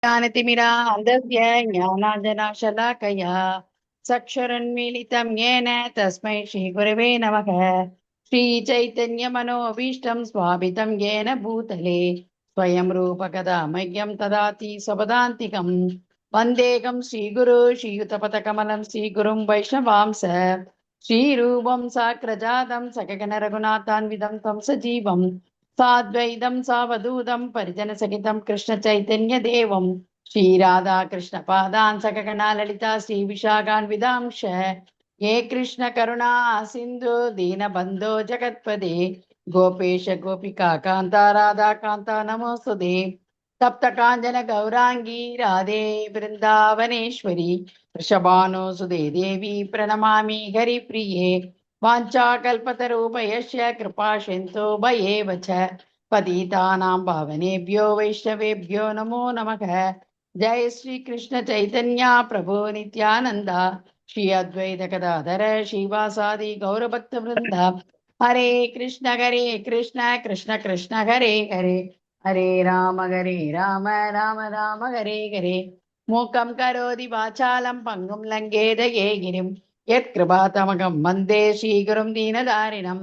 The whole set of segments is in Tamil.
ज्ञानतिमिरान्धस्य ज्ञानाञ्जनशलाकया चक्षुरुन्मीलितं येन तस्मै श्रीगुरवे नमः। श्रीचैतन्यमनोभीष्टं स्वापितं येन भूतले स्वयं रूपकदा मह्यं ददाति स्वपदान्तिकं। वन्देकं श्रीगुरु श्रीयुतपथकमलं श्रीगुरुं वैष्णवांस श्रीरूपं साग्रजातं सगगन रघुनाथान्वितं तं सजीवं साद्वैतं सावधूतं परिजनसहितं कृष्णचैतन्यदेवं श्रीराधा कृष्णपादान् सगगना ललिता श्रीविशाखान्वितांश हे कृष्ण करुणा सिन्धु दीनबन्धो जगत्पदे गोपेश गोपिका कान्ता राधा कान्ता नमोस्तुते तप्त काञ्चन गौरांगी राधे वृन्दावनेश्वरी वृषभानुसुते देवी प्रणमामि हरिप्रिये वाञ्छाकल्पतरूपयस्य कृपा सिन्धु भयेव च पतितानां पावनेभ्यो वैष्णवेभ्यो नमो नमः। जय श्री कृष्ण चैतन्य प्रभु नित्यानंद श्री अद्वैत गदाधर श्रीवासादि गौरभक्त वृंद हरे कृष्ण कृष्ण कृष्ण हरे हरे हरे राम राम राम हरे हरे मूकं करोति वाचालं पङ्गुं लङ्घेदये गिरिं यत्कृपातमकं वन्दे श्रीगुरुं दीनदारिणं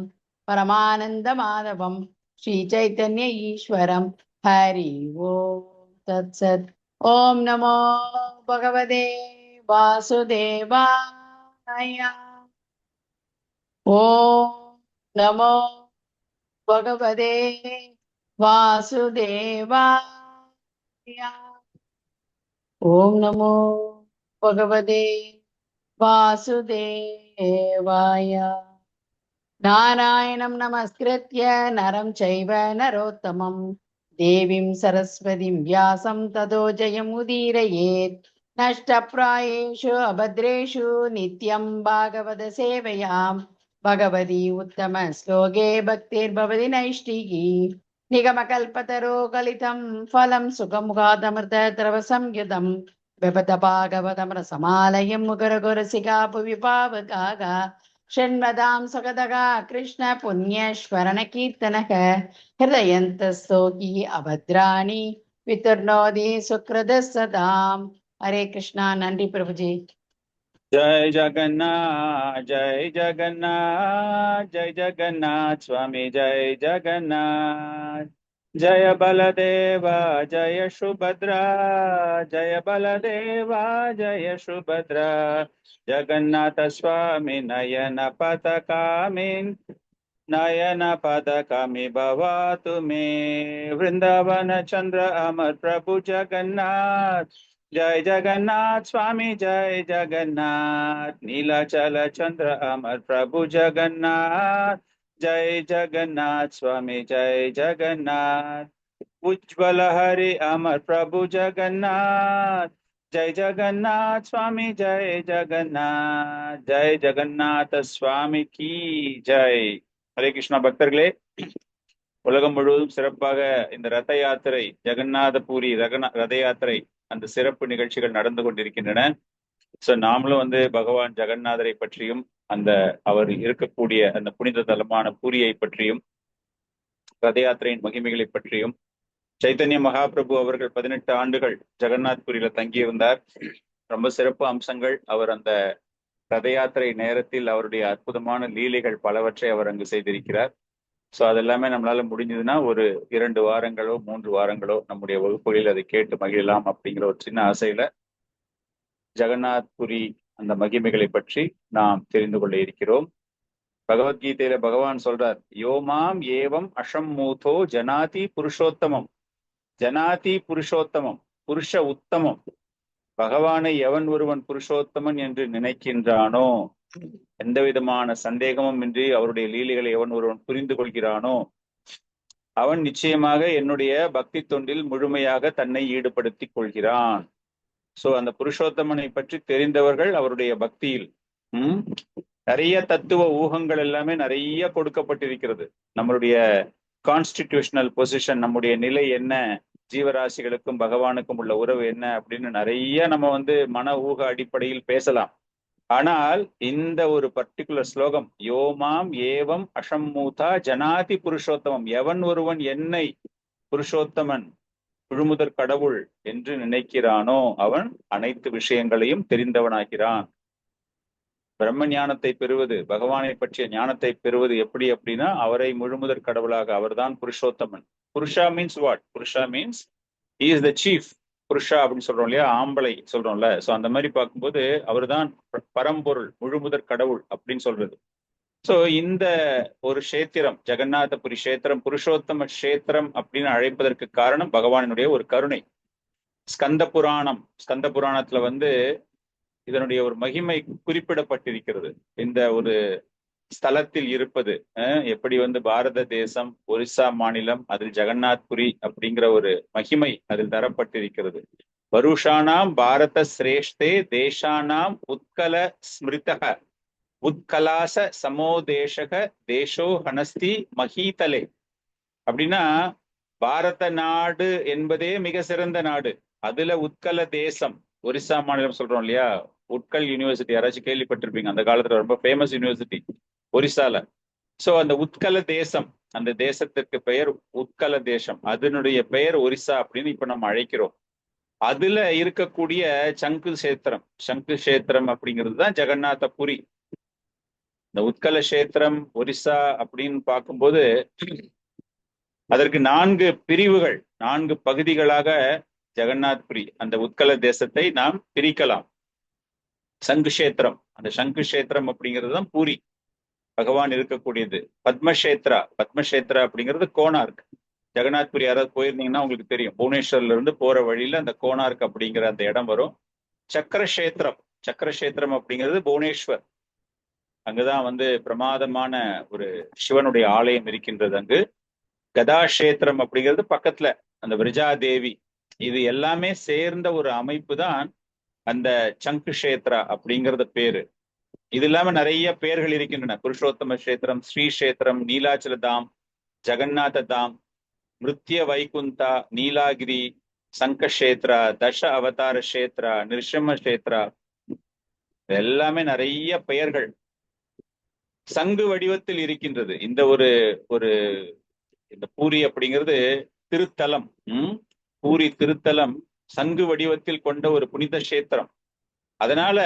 परमानन्दमाधवं श्रीचैतन्य ईश्वरं हरि ओम् तत्सत्। ओम नमो भगवते वासुदेवाय। ओम नमो भगवते वासुदेवाय। ओम नमो भगवते वासुदेवाय। नारायणं नमस्कृत्य नरं चैव नरोत्तमं देवीं सरस्वतीं व्यासं ततो जयमुदीरयेत्। नष्टप्रायेषु अभद्रेषु नित्यं भागवत सेवयां भगवती उत्तमश्लोके भक्तिर्भवति नैष्टिकी। निगमकल्पतरो गलितं फलं सुखमुखादमृतद्रवसंयुतं पिबत भागवतं रसमालयं मुकुरगुरसिका भुवि पावकाः षण्मदां सगदगा कृष्ण पुण्यश्वरण कीर्तनः हृदयन्तस्तोकी अभद्राणि वितुर्नोति सुकृतः सदाम्। हरे कृष्णा। नंदी प्रभु जी। जय जगन्नाथ स्वामी जय जगन्नाथ। जय बलदेवा जय सुभद्रा जय बलदेवा जय सुभद्रा। जगन्नाथ स्वामी नयन पदकामि भवातु मे। वृंदावन चंद्र अमर प्रभु जगन्नाथ जय जगन्नाथ स्वामी जय जगन्नाथ। नीलाचल चंद्र अमर प्रभु जगन्नाथ जय जगन्नाथ स्वामी जय जगन्नाथ। उज्ज्वल हरि अमर प्रभु जगन्नाथ जय जगन्नाथ स्वामी जय जगन्नाथ स्वामी की जय। हरे कृष्णा பக்தர்களே, உலகம் முழுவதும் சிறப்பாக இந்த ரத யாத்திரை ஜெகநாத பூரி ரத யாத்திரை அந்த சிறப்பு நிகழ்ச்சிகள் நடந்து கொண்டிருக்கின்றன. சோ நாமளும் பகவான் ஜெகநாதரை பற்றியும் அந்த அவர் இருக்கக்கூடிய அந்த புனித தலமான பூரியை பற்றியும் ரத யாத்திரையின் மகிமைகளை பற்றியும் சைத்தன்ய மகாபிரபு அவர்கள் 18 ஆண்டுகள் ஜெகநாத் பூரியில தங்கியிருந்தார். ரொம்ப சிறப்பு அம்சங்கள் அவர் அந்த ரத யாத்திரை நேரத்தில் அவருடைய அற்புதமான லீலைகள் பலவற்றை அவர் அங்கு செய்திருக்கிறார். ஸோ அதெல்லாமே நம்மளால முடிஞ்சதுன்னா ஒரு 2 வாரங்களோ 3 வாரங்களோ நம்முடைய வகுப்புகளில் அதை கேட்டு மகிழலாம் அப்படிங்கிற ஒரு சின்ன ஆசையில ஜெகநாத் புரி அந்த மகிமைகளை பற்றி நாம் தெரிந்து கொள்ள இருக்கிறோம். பகவத்கீதையில பகவான் சொல்றார், யோமாம் ஏவம் அஷம்மூதோ ஜனாதி புருஷோத்தமம். ஜனாதி புருஷோத்தமம், புருஷ உத்தமம். பகவானை எவன் ஒருவன் புருஷோத்தமன் என்று நினைக்கின்றானோ, எந்த விதமான சந்தேகமும் இன்றி அவருடைய லீலைகளை எவன் ஒருவன் புரிந்து கொள்கிறானோ, அவன் நிச்சயமாக என்னுடைய பக்தி தொண்டில் முழுமையாக தன்னை ஈடுபடுத்திக் கொள்கிறான். சோ அந்த புருஷோத்தமனை பற்றி தெரிந்தவர்கள் அவருடைய பக்தியில் நிறைய தத்துவ ஊகங்கள் எல்லாமே நிறைய கொடுக்கப்பட்டிருக்கிறது. நம்மளுடைய கான்ஸ்டிடியூஷனல் பொசிஷன், நம்முடைய நிலை என்ன, ஜீவராசிகளுக்கும் பகவானுக்கும் உள்ள உறவு என்ன அப்படின்னு நிறைய நம்ம மன ஊக அடிப்படையில் பேசலாம். ஆனால் இந்த ஒரு பர்டிகுலர் ஸ்லோகம், யோமாம் ஏவம் அஷம்மூதா ஜனாதி புருஷோத்தமம், எவன் ஒருவன் என்னை புருஷோத்தமன் முழுமுதற் கடவுள் என்று நினைக்கிறானோ அவன் அனைத்து விஷயங்களையும் தெரிந்தவனாகிறான். பிரம்ம ஞானத்தை பெறுவது, பகவானை பற்றிய ஞானத்தை பெறுவது எப்படி அப்படின்னா, அவரை முழுமுதற் கடவுளாக, அவர்தான் புருஷோத்தமன். புருஷா means what? Purusha means he is the chief. புருஷா அப்படின்னு சொல்றோம் இல்லையா, ஆம்பளை சொல்றோம்ல. சோ அந்த மாதிரி பார்க்கும்போது அவர்தான் பரம்பொருள், முழுமுதற் கடவுள் அப்படின்னு சொல்றது. சோ இந்த ஒரு கஷேத்திரம், ஜெகநாதபுரி கஷேத்திரம் புருஷோத்தம கஷேத்திரம் அப்படின்னு அழைப்பதற்கு காரணம் பகவானுடைய ஒரு கருணை. ஸ்கந்த புராணம், ஸ்கந்த புராணத்துல இதனுடைய ஒரு மகிமை குறிப்பிடப்பட்டிருக்கிறது. இந்த ஒரு ஸ்தலத்தில் இருப்பது எப்படி பாரத தேசம், ஒரிசா மாநிலம், அதில் ஜெகநாத்புரி அப்படிங்கிற ஒரு மகிமை அதில் தரப்பட்டிருக்கிறது. வருஷானாம் பாரத சிரேஷ்டே தேசானாம் உத்கல ஸ்மிருதக உத்கலாச சமோதேசக தேசோ ஹனஸ்தி மஹீதலே. அப்படின்னா பாரத நாடு என்பதே மிக சிறந்த நாடு. அதுல உத்கல தேசம், ஒரிசா மாநிலம் சொல்றோம் இல்லையா, உட்கல் யூனிவர்சிட்டி யாராச்சும் கேள்விப்பட்டிருப்பீங்க, அந்த காலத்துல ரொம்ப ஃபேமஸ் யூனிவர்சிட்டி ஒரிசால. சோ அந்த உத்கல தேசம், அந்த தேசத்திற்கு பெயர் உத்கல தேசம், அதனுடைய பெயர் ஒரிசா அப்படின்னு இப்ப நம்ம அழைக்கிறோம். அதுல இருக்கக்கூடிய சங்கு கஷேத்திரம், சங்கு கஷேத்திரம் அப்படிங்கிறது தான் ஜெகநாதபுரி. இந்த உத்கல கஷேத்திரம் ஒரிசா அப்படின்னு பார்க்கும்போது அதற்கு 4 பிரிவுகள், 4 பகுதிகளாக ஜெகநாத்புரி, அந்த உத்கல தேசத்தை நாம் பிரிக்கலாம். சங்கு கஷேத்திரம், அந்த சங்கு கஷேத்திரம் அப்படிங்கிறது தான் பூரி, பகவான் இருக்கக்கூடியது. பத்மக்ஷேத்ரா, பத்மக்ஷேத்ரா அப்படிங்கிறது கோனார்க். ஜெகநாத்புரி யாராவது போயிருந்தீங்கன்னா உங்களுக்கு தெரியும், புவனேஸ்வர்ல இருந்து போற வழியில அந்த கோனார்க் அப்படிங்கிற அந்த இடம் வரும். சக்கரக்ஷேத்திரம், சக்கரக்ஷேத்திரம் அப்படிங்கிறது புவனேஸ்வர். அங்குதான் பிரமாதமான ஒரு சிவனுடைய ஆலயம் இருக்கின்றது. அங்கு கதாக்ஷேத்திரம் அப்படிங்கிறது பக்கத்துல அந்த விரஜாதேவி. இது எல்லாமே சேர்ந்த ஒரு அமைப்பு தான் அந்த சங்கு கஷேத்ரா அப்படிங்கிறது பேரு. இது இல்லாம நிறைய பெயர்கள் இருக்கின்றன. புருஷோத்தம கஷேத்திரம், ஸ்ரீ கஷேத்திரம், நீலாச்சல தாம், ஜெகநாத தாம், மிருத்ய வைகுந்தா, நீலாகிரி, சங்கக்ஷேத்ரா, தச அவதார கஷேத்ரா, நிருஷம கஷேத்ரா, எல்லாமே நிறைய பெயர்கள் சங்கு வடிவத்தில் இருக்கின்றது. இந்த ஒரு இந்த பூரி அப்படிங்கிறது திருத்தலம். பூரி திருத்தலம் சங்கு வடிவத்தில் கொண்ட ஒரு புனித கஷேத்திரம். அதனால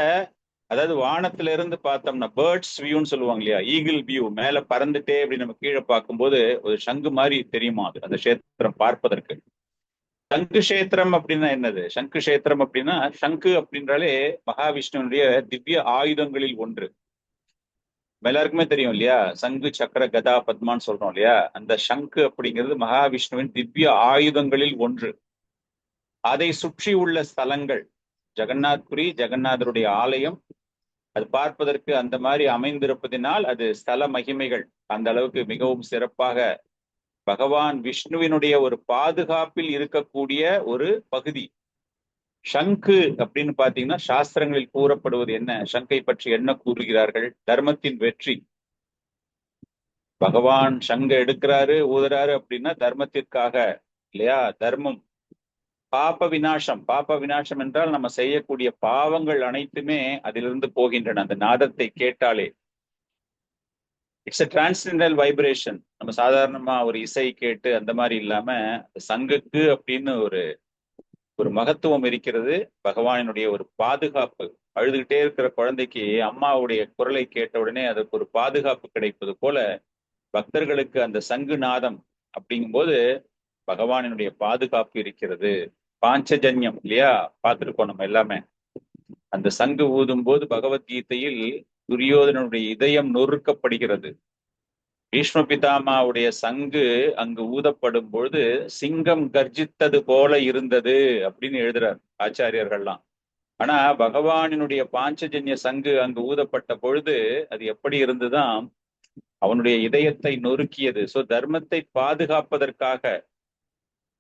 அதாவது வானத்துல இருந்து பார்த்தோம்னா பேர்ட்ஸ் வியூன்னு சொல்லுவாங்க இல்லையா, ஈகிள் வியூ, மேல பறந்துட்டே அப்படி நம்ம கீழே பார்க்கும்போது ஒரு சங்கு மாதிரி தெரியுமா அது, அந்த கஷேத்திரம் பார்ப்பதற்கு. சங்கு கஷேத்திரம் அப்படின்னா என்னது? சங்கு கஷேத்திரம் அப்படின்னா, சங்கு அப்படின்றாலே மகாவிஷ்ணுனுடைய திவ்ய ஆயுதங்களில் ஒன்று. எல்லாருக்குமே தெரியும் இல்லையா, சங்கு சக்கர கதா பத்மான்னு சொல்றோம் இல்லையா, அந்த சங்கு அப்படிங்கிறது மகாவிஷ்ணுவின் திவ்ய ஆயுதங்களில் ஒன்று. அதை சுற்றி உள்ள ஸ்தலங்கள், ஜெகநாத்புரி ஜெகநாதருடைய ஆலயம், அது பார்ப்பதற்கு அந்த மாதிரி அமைந்திருப்பதினால் அது ஸ்தல மகிமைகள் அந்த அளவுக்கு மிகவும் சிறப்பாக பகவான் விஷ்ணுவினுடைய ஒரு பாதுகாப்பில் இருக்கக்கூடிய ஒரு பகுதி. சங்கு அப்படின்னு பாத்தீங்கன்னா சாஸ்திரங்களில் கூறப்படுவது என்ன, சங்கை பற்றி என்ன கூறுகிறார்கள்? தர்மத்தின் வெற்றி. பகவான் சங்க எடுக்கிறாரு, ஊதுறாரு அப்படின்னா தர்மத்திற்காக இல்லையா, தர்மம். பாப விநாசம், பாப விநாசம் என்றால் நம்ம செய்யக்கூடிய பாவங்கள் அனைத்துமே அதிலிருந்து போகின்றன அந்த நாதத்தை கேட்டாலே. It's a transcendental vibration. நம்ம சாதாரணமா ஒரு இசை கேட்டு அந்த மாதிரி இல்லாம சங்குக்கு அப்படின்னு ஒரு மகத்துவம் இருக்கிறது. பகவானினுடைய ஒரு பாதுகாப்பு. அழுதுகிட்டே இருக்கிற குழந்தைக்கு அம்மாவுடைய குரலை கேட்ட உடனே அதுக்கு ஒரு பாதுகாப்பு கிடைப்பது போல பக்தர்களுக்கு அந்த சங்கு நாதம் அப்படிங்கும்போது பகவானினுடைய பாதுகாப்பு இருக்கிறது. பாஞ்சஜன்யம் இல்லையா, பார்த்திருக்கோம் நம்ம எல்லாமே. அந்த சங்கு ஊதும் போது பகவத்கீதையில் துரியோதனுடைய இதயம் நொறுக்கப்படுகிறது. பீஷ்ம பிதாமாவுடைய சங்கு அங்கு ஊதப்படும் பொழுது சிங்கம் கர்ஜித்தது போல இருந்தது அப்படின்னு எழுதுறார் ஆச்சாரியர்கள்லாம். ஆனா பகவானினுடைய பாஞ்சஜன்ய சங்கு அங்கு ஊதப்பட்ட பொழுது அது எப்படி இருந்துதான், அவனுடைய இதயத்தை நொறுக்கியது. சோ தர்மத்தை பாதுகாப்பதற்காக,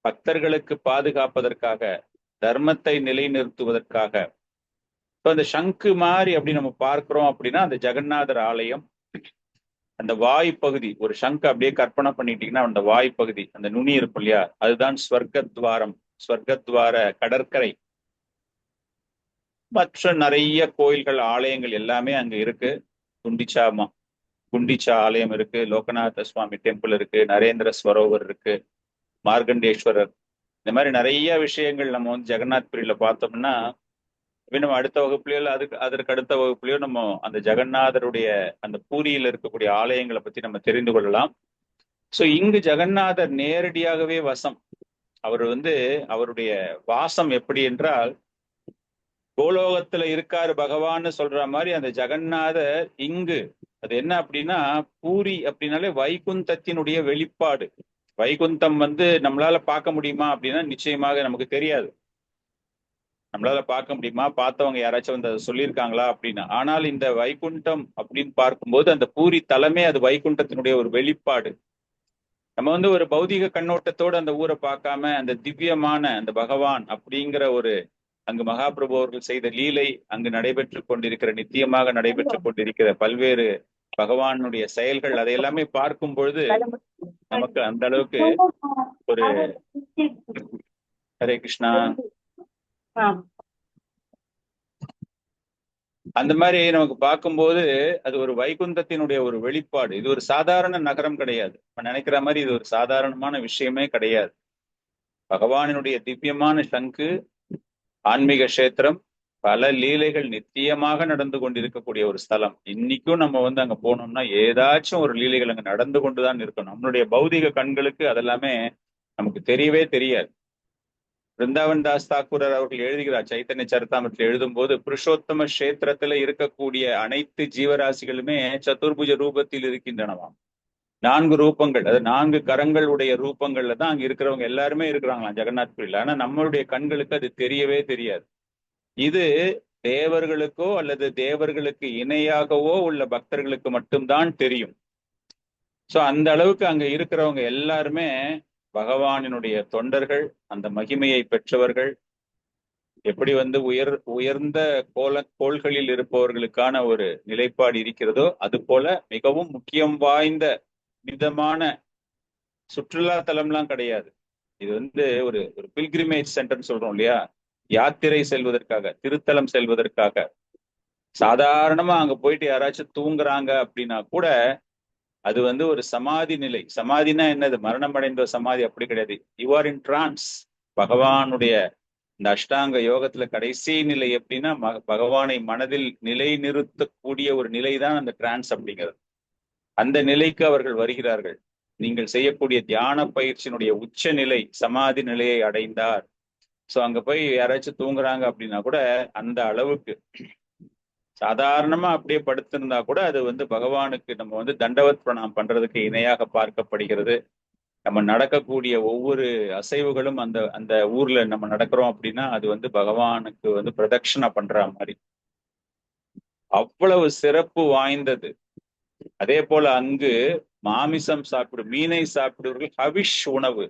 பக்தர்களுக்கு பாதுகாப்பதற்காக, தர்மத்தை நிலைநிறுத்துவதற்காக. இப்போ அந்த சங்கு மாதிரி அப்படி நம்ம பார்க்கிறோம் அப்படின்னா அந்த ஜெகநாதர் ஆலயம், அந்த வாய் பகுதி, ஒரு சங்கு அப்படியே கற்பனை பண்ணிட்டீங்கன்னா அந்த வாய் பகுதி, அந்த நுனி இருக்கும் இல்லையா, அதுதான் ஸ்வர்க்கத்வாரம், ஸ்வர்க்கத்வார கடற்கரை. மற்ற நிறைய கோயில்கள், ஆலயங்கள் எல்லாமே அங்க இருக்கு. குண்டிச்சா ஆலயம் இருக்கு, லோகநாத சுவாமி டெம்பிள் இருக்கு, நரேந்திர ஸ்வரோவர் இருக்கு, மார்கண்டேஸ்வரர் இந்த மாதிரி நிறைய விஷயங்கள் நம்ம வந்து ஜெகநாத் புரியில பார்த்தோம்னா, நம்ம அடுத்த வகுப்புலையோ இல்லை அதற்கு அடுத்த வகுப்புலையோ நம்ம அந்த ஜெகநாதருடைய அந்த பூரியில் இருக்கக்கூடிய ஆலயங்களை பத்தி நம்ம தெரிந்து கொள்ளலாம். ஸோ இங்கு ஜெகநாதர் நேரடியாகவே வசம். அவர் வந்து அவருடைய வாசம் எப்படி என்றால், கோலோகத்துல இருக்காரு பகவான்னு சொல்ற மாதிரி அந்த ஜெகநாதர் இங்கு அது என்ன அப்படின்னா, பூரி அப்படின்னாலே வைகுந்தத்தினுடைய வெளிப்பாடு. வைகுந்தம் வந்து நம்மளால பார்க்க முடியுமா அப்படின்னா நிச்சயமாக நமக்கு தெரியாது. நம்மளால பார்க்க முடியுமா, பார்த்தவங்க யாராச்சும் வந்து அதை சொல்லியிருக்காங்களா அப்படின்னா. ஆனால் இந்த வைகுண்டம் அப்படின்னு பார்க்கும்போது அந்த பூரி தலமே அது வைகுண்டத்தினுடைய ஒரு வெளிப்பாடு. நம்ம வந்து ஒரு பௌதிக கண்ணோட்டத்தோடு அந்த ஊரை பார்க்காம அந்த திவ்யமான அந்த பகவான் அப்படிங்கிற ஒரு அங்கு மகாபிரபு அவர்கள் செய்த லீலை, அங்கு நடைபெற்று கொண்டிருக்கிற நித்தியமாக நடைபெற்று கொண்டிருக்கிற பல்வேறு பகவானுடைய செயல்கள், அதை எல்லாமே பார்க்கும் பொழுது நமக்கு அந்த அளவுக்கு ஒரு ஹரே கிருஷ்ணா அந்த மாதிரி நமக்கு பார்க்கும்போது அது ஒரு வைகுந்தத்தினுடைய ஒரு வெளிப்பாடு. இது ஒரு சாதாரண நகரம் கிடையாது. நினைக்கிற மாதிரி இது ஒரு சாதாரணமான விஷயமே கிடையாது. பகவானினுடைய திவ்யமான சங்கு, ஆன்மீக கஷேத்திரம், பல லீலைகள் நித்தியமாக நடந்து கொண்டிருக்கக்கூடிய ஒரு ஸ்தலம். இன்னைக்கும் நம்ம வந்து அங்க போனோம்னா ஏதாச்சும் ஒரு லீலைகள் அங்க நடந்து கொண்டுதான் இருக்கணும். நம்மளுடைய பௌதிக கண்களுக்கு அதெல்லாமே நமக்கு தெரியவே தெரியாது. பிருந்தாவன் தாஸ் தாக்கூரர் அவர்கள் எழுதுகிறார் சைத்தன்ய சரிதாமிரத்தில் எழுதும் போது, புருஷோத்தம கஷேத்திரத்துல இருக்கக்கூடிய அனைத்து ஜீவராசிகளுமே சதுர்புஜ ரூபத்தில் இருக்கின்றனவாம். 4 ரூபங்கள், அது 4 கரங்களுடைய ரூபங்கள்ல தான் அங்க இருக்கிறவங்க எல்லாருமே இருக்கிறாங்களாம் ஜெகநாத் புரியில. ஆனா நம்மளுடைய கண்களுக்கு அது தெரியவே தெரியாது. இது தேவர்களுக்கோ அல்லது தேவர்களுக்கு இணையாகவோ உள்ள பக்தர்களுக்கு மட்டும்தான் தெரியும். சோ அந்த அளவுக்கு அங்க இருக்கிறவங்க எல்லாருமே பகவானினுடைய தொண்டர்கள், அந்த மகிமையை பெற்றவர்கள். எப்படி வந்து உயர்ந்த கோள்களில் இருப்பவர்களுக்கான ஒரு நிலைப்பாடு இருக்கிறதோ, அது போல மிகவும் முக்கியம் வாய்ந்த விதமான சுற்றுலா தலம்லாம் கிடையாது. இது வந்து ஒரு ஒரு பில்கிரிமேஜ் சென்டர்னு சொல்றோம் இல்லையா, யாத்திரை செல்வதற்காக, திருத்தலம் செல்வதற்காக. சாதாரணமா அங்க போயிட்டு யாராச்சும் தூங்குறாங்க அப்படின்னா கூட அது வந்து ஒரு சமாதி நிலை. சமாதினா என்னது, மரணம் அடைந்த சமாதி அப்படி கிடையாது. You are in trans. பகவானுடைய இந்த அஷ்டாங்க யோகத்துல கடைசி நிலை எப்படின்னா, பகவானை மனதில் நிலை நிறுத்தக்கூடிய ஒரு நிலை தான் அந்த டிரான்ஸ் அப்படிங்கிறது. அந்த நிலைக்கு அவர்கள் வருகிறார்கள். நீங்கள் செய்யக்கூடிய தியான பயிற்சியினுடைய உச்ச நிலை சமாதி நிலையை அடைந்தார். சோ அங்க போய் யாராச்சும் தூங்குறாங்க அப்படின்னா கூட அந்த அளவுக்கு, சாதாரணமா அப்படியே படுத்திருந்தா கூட அது வந்து பகவானுக்கு நம்ம வந்து தண்டவத் பிரணாம் பண்றதுக்கு இணையாக பார்க்கப்படுகிறது. நம்ம நடக்கக்கூடிய ஒவ்வொரு அசைவுகளும் அந்த அந்த ஊர்ல நம்ம நடக்கிறோம் அப்படின்னா அது வந்து பகவானுக்கு வந்து பிரதட்சணை பண்ற மாதிரி அவ்வளவு சிறப்பு வாய்ந்தது. அதே போல அங்கு மாமிசம் சாப்பிடும், மீனை சாப்பிடுவர்கள் ஹவிஷ் உணவு,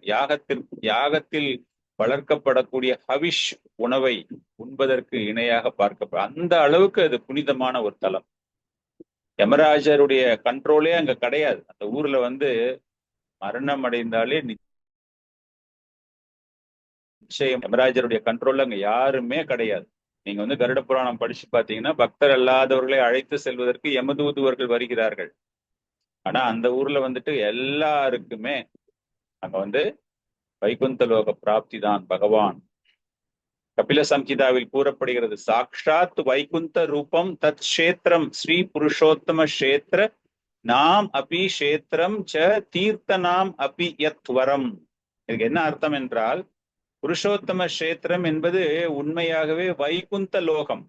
யாகத்தில் வளர்க்கப்படக்கூடிய ஹவிஷ் உணவை உண்பதற்கு இணையாக பார்க்கப்படும். அந்த அளவுக்கு அது புனிதமான ஒரு தலம். யமராஜருடைய கண்ட்ரோலே அங்க கிடையாது. அந்த ஊர்ல வந்து மரணம் அடைந்தாலே நிச்சயம் யமராஜருடைய கண்ட்ரோல்ல அங்க யாருமே கிடையாது. நீங்க வந்து கருட புராணம் படிச்சு பாத்தீங்கன்னா, பக்தர் அல்லாதவர்களை அழைத்து செல்வதற்கு யமதூதுவர்கள் வருகிறார்கள். ஆனா அந்த ஊர்ல வந்துட்டு எல்லாருக்குமே அங்க வந்து வைகுந்த லோக பிராப்தி தான் பகவான். கபில சம்ஹிதாவில் கூறப்படுகிறது, சாக்ஷாத் வைகுந்த ரூபம் தத் கஷேத்திரம் ஸ்ரீ புருஷோத்தம கஷேத்திர நாம் அபி கஷேத்திரம் ச தீர்த்தனாம் அபி யத்வரம். இதுக்கு என்ன அர்த்தம் என்றால், புருஷோத்தம கஷேத்திரம் என்பது உண்மையாகவே வைகுந்த லோகம்.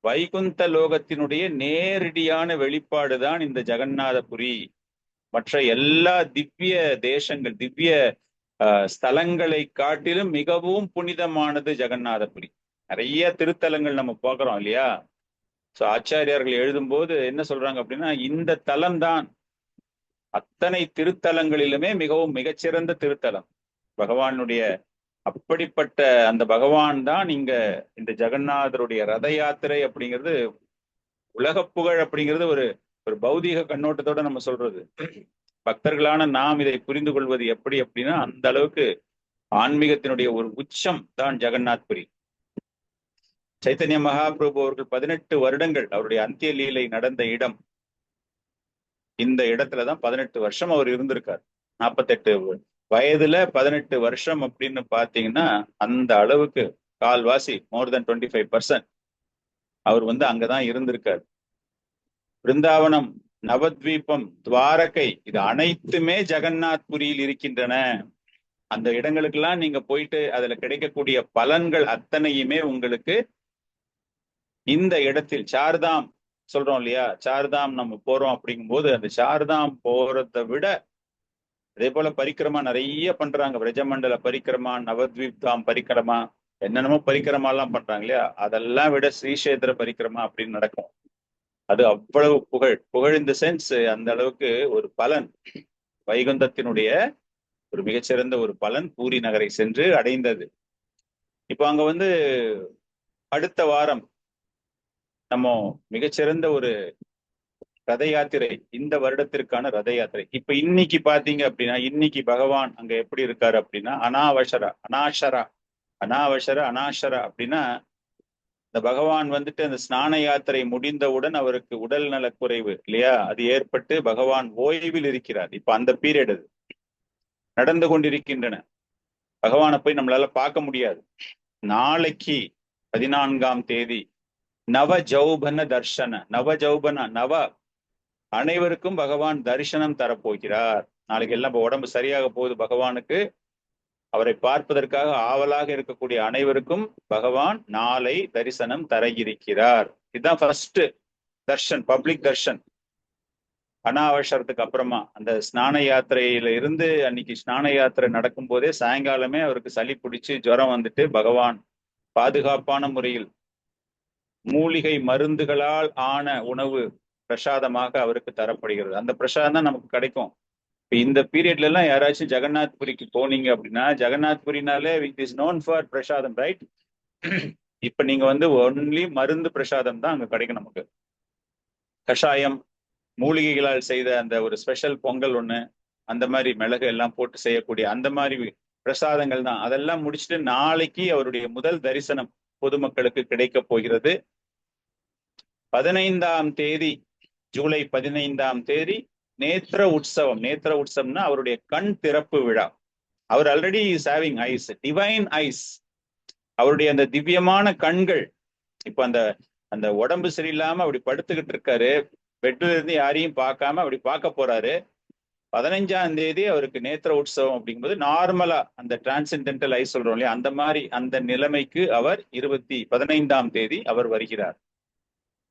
வைகுந்த லோகத்தினுடைய நேரடியான வெளிப்பாடுதான் இந்த ஜெகநாதபுரி. மற்ற எல்லா திவ்ய தேசங்கள், திவ்ய ஸ்தலங்களை காட்டிலும் மிகவும் புனிதமானது ஜெகநாதபுரி. நிறைய திருத்தலங்கள் நம்ம பார்க்கிறோம் இல்லையா. சோ ஆச்சாரியார்கள் எழுதும் போது என்ன சொல்றாங்க அப்படின்னா, இந்த தலம் தான் அத்தனை திருத்தலங்களிலுமே மிகவும் மிகச்சிறந்த திருத்தலம். பகவானுடைய அப்படிப்பட்ட அந்த பகவான் தான் இங்க இந்த ஜெகநாதருடைய ரத யாத்திரை அப்படிங்கிறது உலக புகழ் அப்படிங்கிறது ஒரு ஒரு பௌதீக கண்ணோட்டத்தோட நம்ம சொல்றது. பக்தர்களான நாம் இதை புரிந்து கொள்வது எப்படி அப்படின்னா, அந்த அளவுக்கு ஆன்மீகத்தினுடைய ஒரு உச்சம் தான் ஜெகநாத்புரி. சைத்தன்ய மகாபிரபு அவர்கள் 18 வருடங்கள் அவருடைய அந்திய லீலை நடந்த இடம். இந்த இடத்துலதான் 18 வருஷம் அவர் இருந்திருக்கார். 48 வயதுல 18 வருஷம் அப்படின்னு பாத்தீங்கன்னா அந்த அளவுக்கு கால்வாசி மோர் தென் 25% அவர் அங்கதான் இருந்திருக்காரு. பிருந்தாவனம், நவத்வீபம், துவாரகை இது அனைத்துமே ஜெகநாத் புரியில் இருக்கின்றன. அந்த இடங்களுக்கெல்லாம் நீங்க போயிட்டு அதுல கிடைக்கக்கூடிய பலன்கள் அத்தனையுமே உங்களுக்கு இந்த இடத்தில் சார்தாம் சொல்றோம் இல்லையா, சார்தாம் நம்ம போறோம் அப்படிங்கும்போது அந்த சார்தாம் போறதை விட அதே போல பரிக்கிரமா நிறைய பண்றாங்க. பிரஜமண்டல பரிக்கிரமா, நவத்வீப் தாம் பரிக்கிரமா, என்னென்னமோ பரிக்கிரமா எல்லாம் பண்றாங்க இல்லையா, அதெல்லாம் விட ஸ்ரீஷேத்திர பரிக்கிரமா அப்படின்னு நடக்கும். அது அவ்வளவு புகழ் இந்த சென்ஸ், அந்த அளவுக்கு ஒரு பலன், வைகுந்தத்தினுடைய ஒரு மிகச்சிறந்த ஒரு பலன் பூரி நகரை சென்று அடைந்தது. இப்போ அங்க அடுத்த வாரம் நம்ம மிகச்சிறந்த ஒரு ரத யாத்திரை, இந்த வருடத்திற்கான ரத யாத்திரை. இப்ப இன்னைக்கு பாத்தீங்க அப்படின்னா, இன்னைக்கு பகவான் அங்க எப்படி இருக்காரு அப்படின்னா, அனாஷரா அப்படின்னா, இந்த பகவான் அந்த ஸ்நான யாத்திரை முடிந்தவுடன் அவருக்கு உடல் நலக்குறைவு இல்லையா, அது ஏற்பட்டு பகவான் ஓய்வில் இருக்கிறார். இப்ப அந்த பீரியட் அது நடந்து கொண்டிருக்கின்றன. பகவானை போய் நம்மளால பார்க்க முடியாது. நாளைக்கு 14ஆம் தேதி நவ ஜௌபன தர்ஷன, நவ அனைவருக்கும் பகவான் தரிசனம் தரப்போகிறார். நாளைக்கு எல்லாம் உடம்பு சரியாக போகுது பகவானுக்கு. அவரை பார்ப்பதற்காக ஆவலாக இருக்கக்கூடிய அனைவருக்கும் பகவான் நாளை தரிசனம் தர இருக்கிறார். இதுதான் ஃபர்ஸ்ட் தர்ஷன், பப்ளிக் தர்ஷன். அனாவசரத்துக்கு அப்புறமா அந்த ஸ்நான யாத்திரையில இருந்து அன்னைக்கு ஸ்நான யாத்திரை நடக்கும் போதே சாயங்காலமே அவருக்கு சளி பிடிச்சு ஜுரம் பகவான் பாதுகாப்பான முறையில் மூலிகை மருந்துகளால் ஆன உணவு பிரசாதமாக அவருக்கு தரப்படுகிறது. அந்த பிரசாதம் தான் நமக்கு கிடைக்கும். இந்த பீரியட்ல எல்லாம் யாராச்சும் ஜெகநாத் புரிக்கு போனீங்க அப்படின்னா, ஜெகநாத் புரினாலே it is known for prasadam, right? இப்ப நீங்க ஒன்லி மருந்து பிரசாதம் தான் அங்க கிடைக்கும் நமக்கு. கஷாயம், மூலிகைகளால் செய்த அந்த ஒரு ஸ்பெஷல் பொங்கல் ஒண்ணு, அந்த மாதிரி மிளகு எல்லாம் போட்டு செய்யக்கூடிய அந்த மாதிரி பிரசாதங்கள் தான். அதெல்லாம் முடிச்சுட்டு நாளைக்கு அவருடைய முதல் தரிசனம் பொதுமக்களுக்கு கிடைக்க போகிறது. 15ஆம் தேதி, ஜூலை 15ஆம் தேதி நேத்திர உற்சவம். நேத்திர உற்சவம்னா அவருடைய கண் திறப்பு விழா. அவர் already is having eyes, divine eyes. அவருடைய அந்த திவ்யமான கண்கள். இப்ப அந்த அந்த உடம்பு சரியில்லாம அப்படி படுத்துக்கிட்டு இருக்காரு, பெட்ல இருந்து யாரையும் பார்க்காம அப்படி பார்க்க போறாரு. 15ஆம் தேதி அவருக்கு நேத்திர உற்சவம் அப்படிங்கும்போது நார்மலா அந்த டிரான்சென்டென்டல் ஐஸ் சொல்றோம் இல்லையா, அந்த மாதிரி அந்த நிலைமைக்கு அவர் 15ஆம் தேதி அவர் வருகிறார்.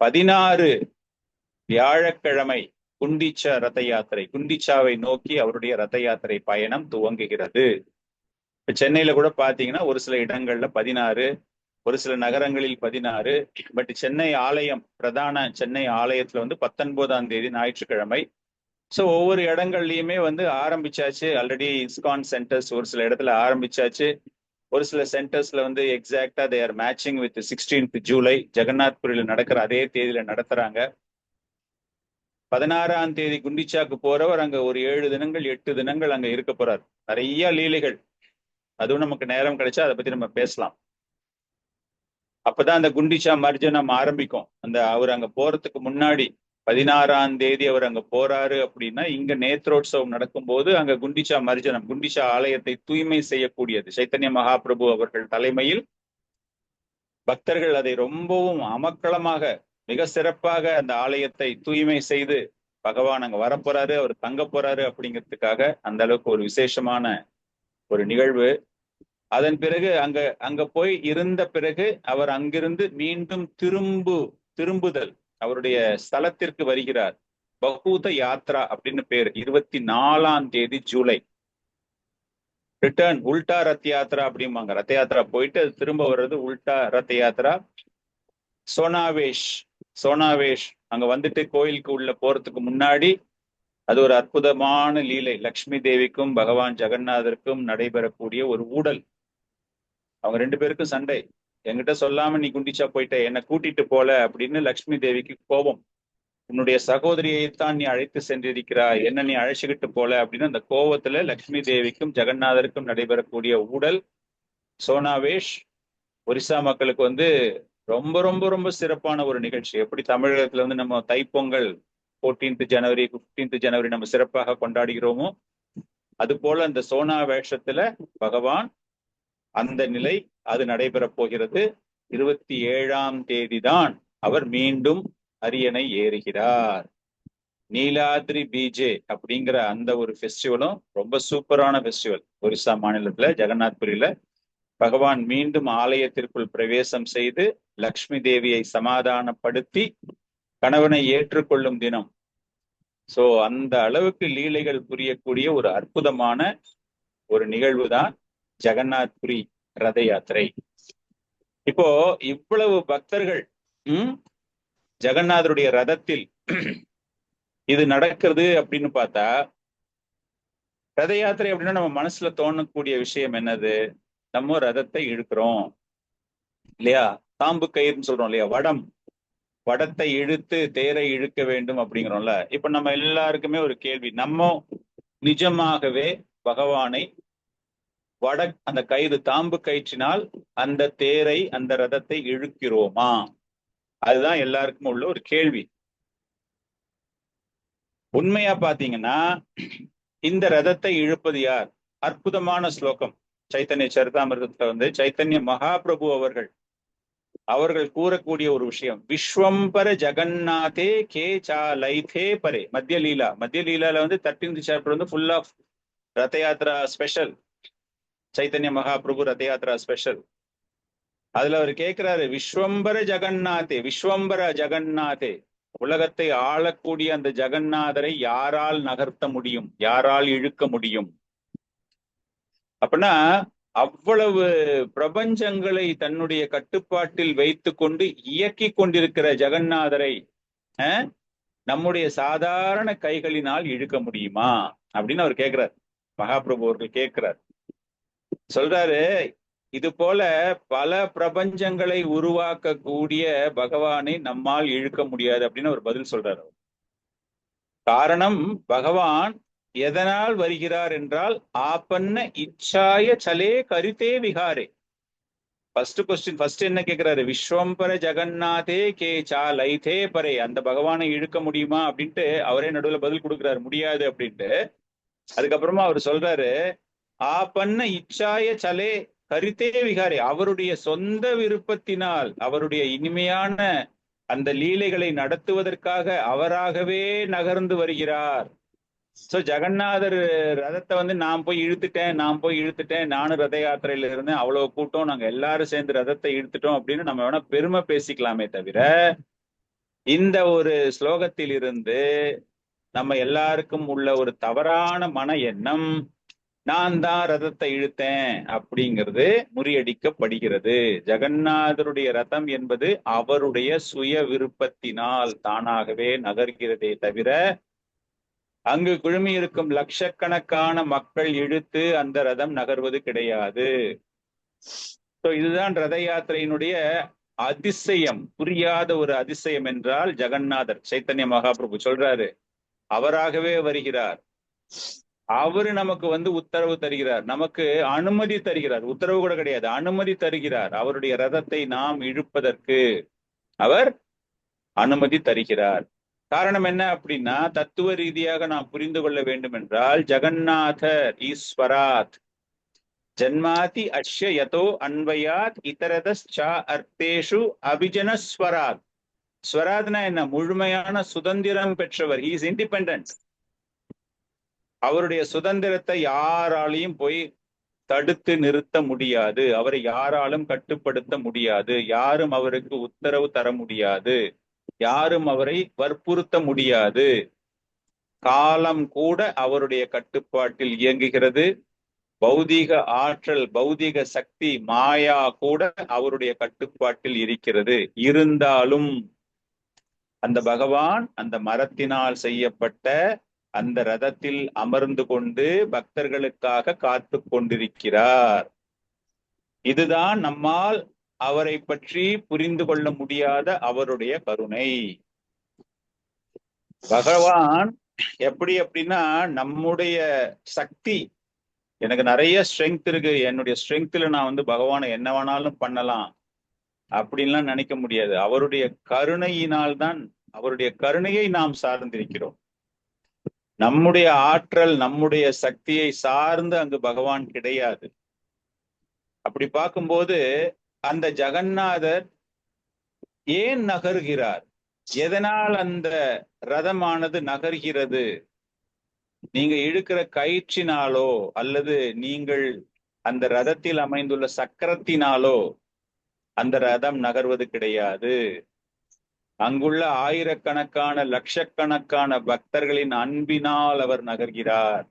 16 வியாழக்கிழமை குண்டிச்சா ரத யாத்திரை, குண்டிச்சாவை நோக்கி அவருடைய ரத யாத்திரை பயணம் துவங்குகிறது. இப்ப சென்னையில கூட பாத்தீங்கன்னா ஒரு சில இடங்கள்ல 16, ஒரு சில நகரங்களில் 16, பட் சென்னை ஆலயம், பிரதான சென்னை ஆலயத்துல 19ஆம் தேதி ஞாயிற்றுக்கிழமை. ஸோ ஒவ்வொரு இடங்கள்லயுமே ஆரம்பிச்சாச்சு. ஆல்ரெடி இஸ்கான் சென்டர்ஸ் ஒரு சில இடத்துல ஆரம்பிச்சாச்சு. ஒரு சில சென்டர்ஸ்ல எக்ஸாக்டா they are matching with 16th July Jagannath புரியில நடக்கிற அதே தேதியில நடத்துறாங்க. 16ஆம் தேதி குண்டிச்சாக்கு போறவர் அங்க ஒரு 7 தினங்கள் 8 தினங்கள் அங்க இருக்க போறார். நிறைய லீலைகள், அதுவும் நமக்கு நேரம் கிடைச்சா அதை பத்தி நம்ம பேசலாம். அப்பதான் அந்த குண்டிச்சா மர்ஜனம் ஆரம்பிக்கும். அவர் அங்க போறதுக்கு முன்னாடி 16ஆம் தேதி அவர் அங்க போறாரு அப்படின்னா, இங்க நேத்ரோத்சவம் நடக்கும்போது அங்க குண்டிச்சா மர்ஜனம், குண்டிச்சா ஆலயத்தை தூய்மை செய்யக்கூடியது சைத்தன்ய மகாபிரபு அவர்கள் தலைமையில் பக்தர்கள் அதை ரொம்பவும் அமக்களமாக மிக சிறப்பாக அந்த ஆலயத்தை தூய்மை செய்து பகவான் அங்க வரப்போறாரு, அவர் தங்க போறாரு அப்படிங்கிறதுக்காக அந்த அளவுக்கு ஒரு விசேஷமான ஒரு நிகழ்வு. அதன் பிறகு அங்க போய் இருந்த பிறகு அவர் அங்கிருந்து மீண்டும் திரும்புதல், அவருடைய ஸ்தலத்திற்கு வருகிறார். பகூத யாத்ரா அப்படின்னு பேர். 24ஆம் தேதி ஜூலை ரிட்டர்ன், உல்டா ரத் யாத்ரா அப்படிம்பாங்க. ரத்த யாத்ரா போயிட்டு அது திரும்ப வர்றது உல்டா ரத்த யாத்ரா. சோனாவேஷ் அங்க கோயிலுக்கு உள்ள போறதுக்கு முன்னாடி அது ஒரு அற்புதமான லீலை. லக்ஷ்மி தேவிக்கும் பகவான் ஜெகநாதருக்கும் நடைபெறக்கூடிய ஒரு ஊடல். அவங்க 2 பேருக்கும் சண்டை. என்கிட்ட சொல்லாம நீ குண்டிச்சா போயிட்ட, என்னை கூட்டிட்டு போல அப்படின்னு லக்ஷ்மி தேவிக்கு கோபம். உன்னுடைய சகோதரியைத்தான் நீ அழைத்து சென்றிருக்கிறாய், என்ன நீ அழைச்சுக்கிட்டு போல அப்படின்னு அந்த கோபத்துல லக்ஷ்மி தேவிக்கும் ஜெகநாதருக்கும் நடைபெறக்கூடிய ஊடல் சோனாவேஷ். ஒரிசா மக்களுக்கு ரொம்ப ரொம்ப ரொம்ப சிறப்பான ஒரு நிகழ்ச்சி. எப்படி தமிழகத்துல நம்ம தைப்பொங்கல் 14th ஜனவரி 15th ஜனவரி நம்ம சிறப்பாக கொண்டாடுகிறோமோ, அது போல அந்த சோனா வேஷத்துல பகவான் அந்த நிலை அது நடைபெறப் போகிறது. 27ஆம் தேதி தான் அவர் மீண்டும் அரியணை ஏறுகிறார். நீலாத்ரி பிஜே அப்படிங்கிற அந்த ஒரு ஃபெஸ்டிவலும் ரொம்ப சூப்பரான ஃபெஸ்டிவல். ஒரிசா மாநிலத்துல ஜெகநாத்புரியில பகவான் மீண்டும் ஆலயத்திற்குள் பிரவேசம் செய்து லக்ஷ்மி தேவியை சமாதானப்படுத்தி கணவனை ஏற்றுக்கொள்ளும் தினம். சோ அந்த அளவுக்கு லீலைகள் புரியக்கூடிய ஒரு அற்புதமான ஒரு நிகழ்வு தான் ஜெகநாத்புரி ரத யாத்திரை. இப்போ இவ்வளவு பக்தர்கள் ஜெகநாதருடைய ரதத்தில் இது நடக்கிறது அப்படின்னு பார்த்தா, ரத யாத்திரை அப்படின்னா நம்ம மனசுல தோணக்கூடிய விஷயம் என்னது? நம்ம ரதத்தை இழுக்கிறோம் இல்லையா? தாம்பு கயிறுன்னு சொல்றோம் இல்லையா? வடத்தை இழுத்து தேரை இழுக்க வேண்டும் அப்படிங்கிறோம்ல. இப்ப நம்ம எல்லாருக்குமே ஒரு கேள்வி, நம்ம நிஜமாகவே பகவானை அந்த கயிறு தாம்பு கயிற்றினால் அந்த தேரை அந்த ரதத்தை இழுக்கிறோமா? அதுதான் எல்லாருக்கும் உள்ள ஒரு கேள்வி. உண்மையா பாத்தீங்கன்னா இந்த ரதத்தை இழுப்பது யார்? அற்புதமான ஸ்லோகம் சைத்தன்ய சரிதாமிர்தத்துல சைத்தன்ய மகாபிரபு அவர்கள் கூறக்கூடிய ஒரு விஷயம், விஸ்வம்பர ஜெகநாதே கே சாலைதே பரே. மத்திய லீலால 13th chapter full of Ratha Yatra special. Chaitanya Mahaprabhu Ratha Yatra special. அதுல அவர் கேட்கிறாரு, விஸ்வம்பர ஜெகநாதே, உலகத்தை ஆளக்கூடிய அந்த ஜெகநாதரை யாரால் நகர்த்த முடியும், யாரால் இழுக்க முடியும்? அப்படின்னா அவ்வளவு பிரபஞ்சங்களை தன்னுடைய கட்டுப்பாட்டில் வைத்து கொண்டு இயக்கி கொண்டிருக்கிற ஜெகநாதரை நம்முடைய சாதாரண கைகளினால் இழுக்க முடியுமா அப்படின்னு அவர் கேட்கிறார். மகாபிரபு அவர்கள் கேட்கிறார், சொல்றாரு, இது போல பல பிரபஞ்சங்களை உருவாக்கக்கூடிய பகவானை நம்மால் இழுக்க முடியாது அப்படின்னு ஒரு பதில் சொல்றாரு. காரணம், பகவான் எதனால் வருகிறார் என்றால், ஆப்பன்ன இச்சாய சலே கரித்தே விகாரே. ஃபர்ஸ்ட் என்ன கேட்கிறாரு? விஸ்வம்பர ஜெகநாதே கே சாலைதே பரே. அந்த பகவானை இழுக்க முடியுமா அப்படின்ட்டு அவரே நடுவுல பதில் கொடுக்கிறாரு, முடியாது அப்படின்ட்டு. அதுக்கப்புறமா அவர் சொல்றாரு, ஆப்பன்ன இச்சாய சலே கரித்தே விகாரே. அவருடைய சொந்த விருப்பத்தினால் அவருடைய இனிமையான அந்த லீலைகளை நடத்துவதற்காக அவராகவே நகர்ந்து வருகிறார். சோ ஜெகநாதர் ரதத்தை நான் போய் இழுத்துட்டேன், நானும் ரத யாத்திரையில இருந்தேன், அவ்வளவு கூட்டம், நாங்க எல்லாரும் சேர்ந்து ரதத்தை இழுத்துட்டோம் அப்படின்னு நம்ம வேணா பெருமை பேசிக்கலாமே தவிர, இந்த ஒரு ஸ்லோகத்தில் இருந்து நம்ம எல்லாருக்கும் உள்ள ஒரு தவறான மன எண்ணம், நான் தான் ரதத்தை இழுத்தேன் அப்படிங்கிறது முறியடிக்கப்படுகிறது. ஜெகநாதருடைய ரதம் என்பது அவருடைய சுய விருப்பத்தினால் தானாகவே நகர்கிறதே தவிர, அங்கு குழுமி இருக்கும் லட்சக்கணக்கான மக்கள் இழுத்து அந்த ரதம் நகர்வது கிடையாது. இதுதான் ரத யாத்திரையினுடைய அதிசயம். புரியாத ஒரு அதிசயம் என்றால் ஜெகநாதர். சைத்தன்ய மகாபிரபு சொல்றாரு, அவராகவே வருகிறார், அவரு நமக்கு உத்தரவு தருகிறார், நமக்கு அனுமதி தருகிறார். உத்தரவு கூட கிடையாது, அனுமதி தருகிறார். அவருடைய ரதத்தை நாம் இழுப்பதற்கு அவர் அனுமதி தருகிறார். காரணம் என்ன அப்படின்னா, தத்துவ ரீதியாக நாம் புரிந்து கொள்ள வேண்டும் என்றால், ஜெகநாதர் ஈஸ்வராத் ஜன்மாதி அஷ்ய யதோ அன்வயாத் இதரதா அர்த்தேஷு அபிஜனஸ்வராத். ஸ்வராத்னா என்ன? முழுமையான சுதந்திரம் பெற்றவர். He is independent. அவருடைய சுதந்திரத்தை யாராலையும் போய் தடுத்து நிறுத்த முடியாது, அவரை யாராலும் கட்டுப்படுத்த முடியாது, யாரும் அவருக்கு உத்தரவு தர முடியாது, யாரும் அவரை வற்புறுத்த முடியாது. காலம் கூட அவருடைய கட்டுப்பாட்டில் இயங்குகிறது. பௌதீக ஆற்றல், பௌதீக சக்தி, மாயா கூட அவருடைய கட்டுப்பாட்டில் இருக்கிறது. இருந்தாலும் அந்த பகவான் அந்த மரத்தினால் செய்யப்பட்ட அந்த ரதத்தில் அமர்ந்து கொண்டு பக்தர்களுக்காக காத்து கொண்டிருக்கிறார். இதுதான் நம்மால் அவரை பற்றி புரிந்து கொள்ள முடியாத அவருடைய கருணை. பகவான் எப்படி அப்படின்னா, நம்முடைய சக்தி, எனக்கு நிறைய ஸ்ட்ரென்த் இருக்கு, என்னுடைய ஸ்ட்ரென்த்ல நான் பகவானை என்ன வேணாலும் பண்ணலாம் அப்படின்லாம் நினைக்க முடியாது. அவருடைய கருணையினால் தான், அவருடைய கருணையை நாம் சார்ந்திருக்கிறோம். நம்முடைய ஆற்றல், நம்முடைய சக்தியை சார்ந்து அங்கு பகவான் கிடையாது. அப்படி பார்க்கும்போது அந்த ஜெகநாதர் ஏன் நகர்கிறார்? எதனால் அந்த ரதமானது நகர்கிறது? நீங்க இழுக்கிற கயிற்றினாலோ அல்லது நீங்கள் அந்த ரதத்தில் அமைந்துள்ள சக்கரத்தினாலோ அந்த ரதம் நகர்வது கிடையாது. அங்குள்ள ஆயிரக்கணக்கான லட்சக்கணக்கான பக்தர்களின் அன்பினால் அவர் நகர்கிறார்.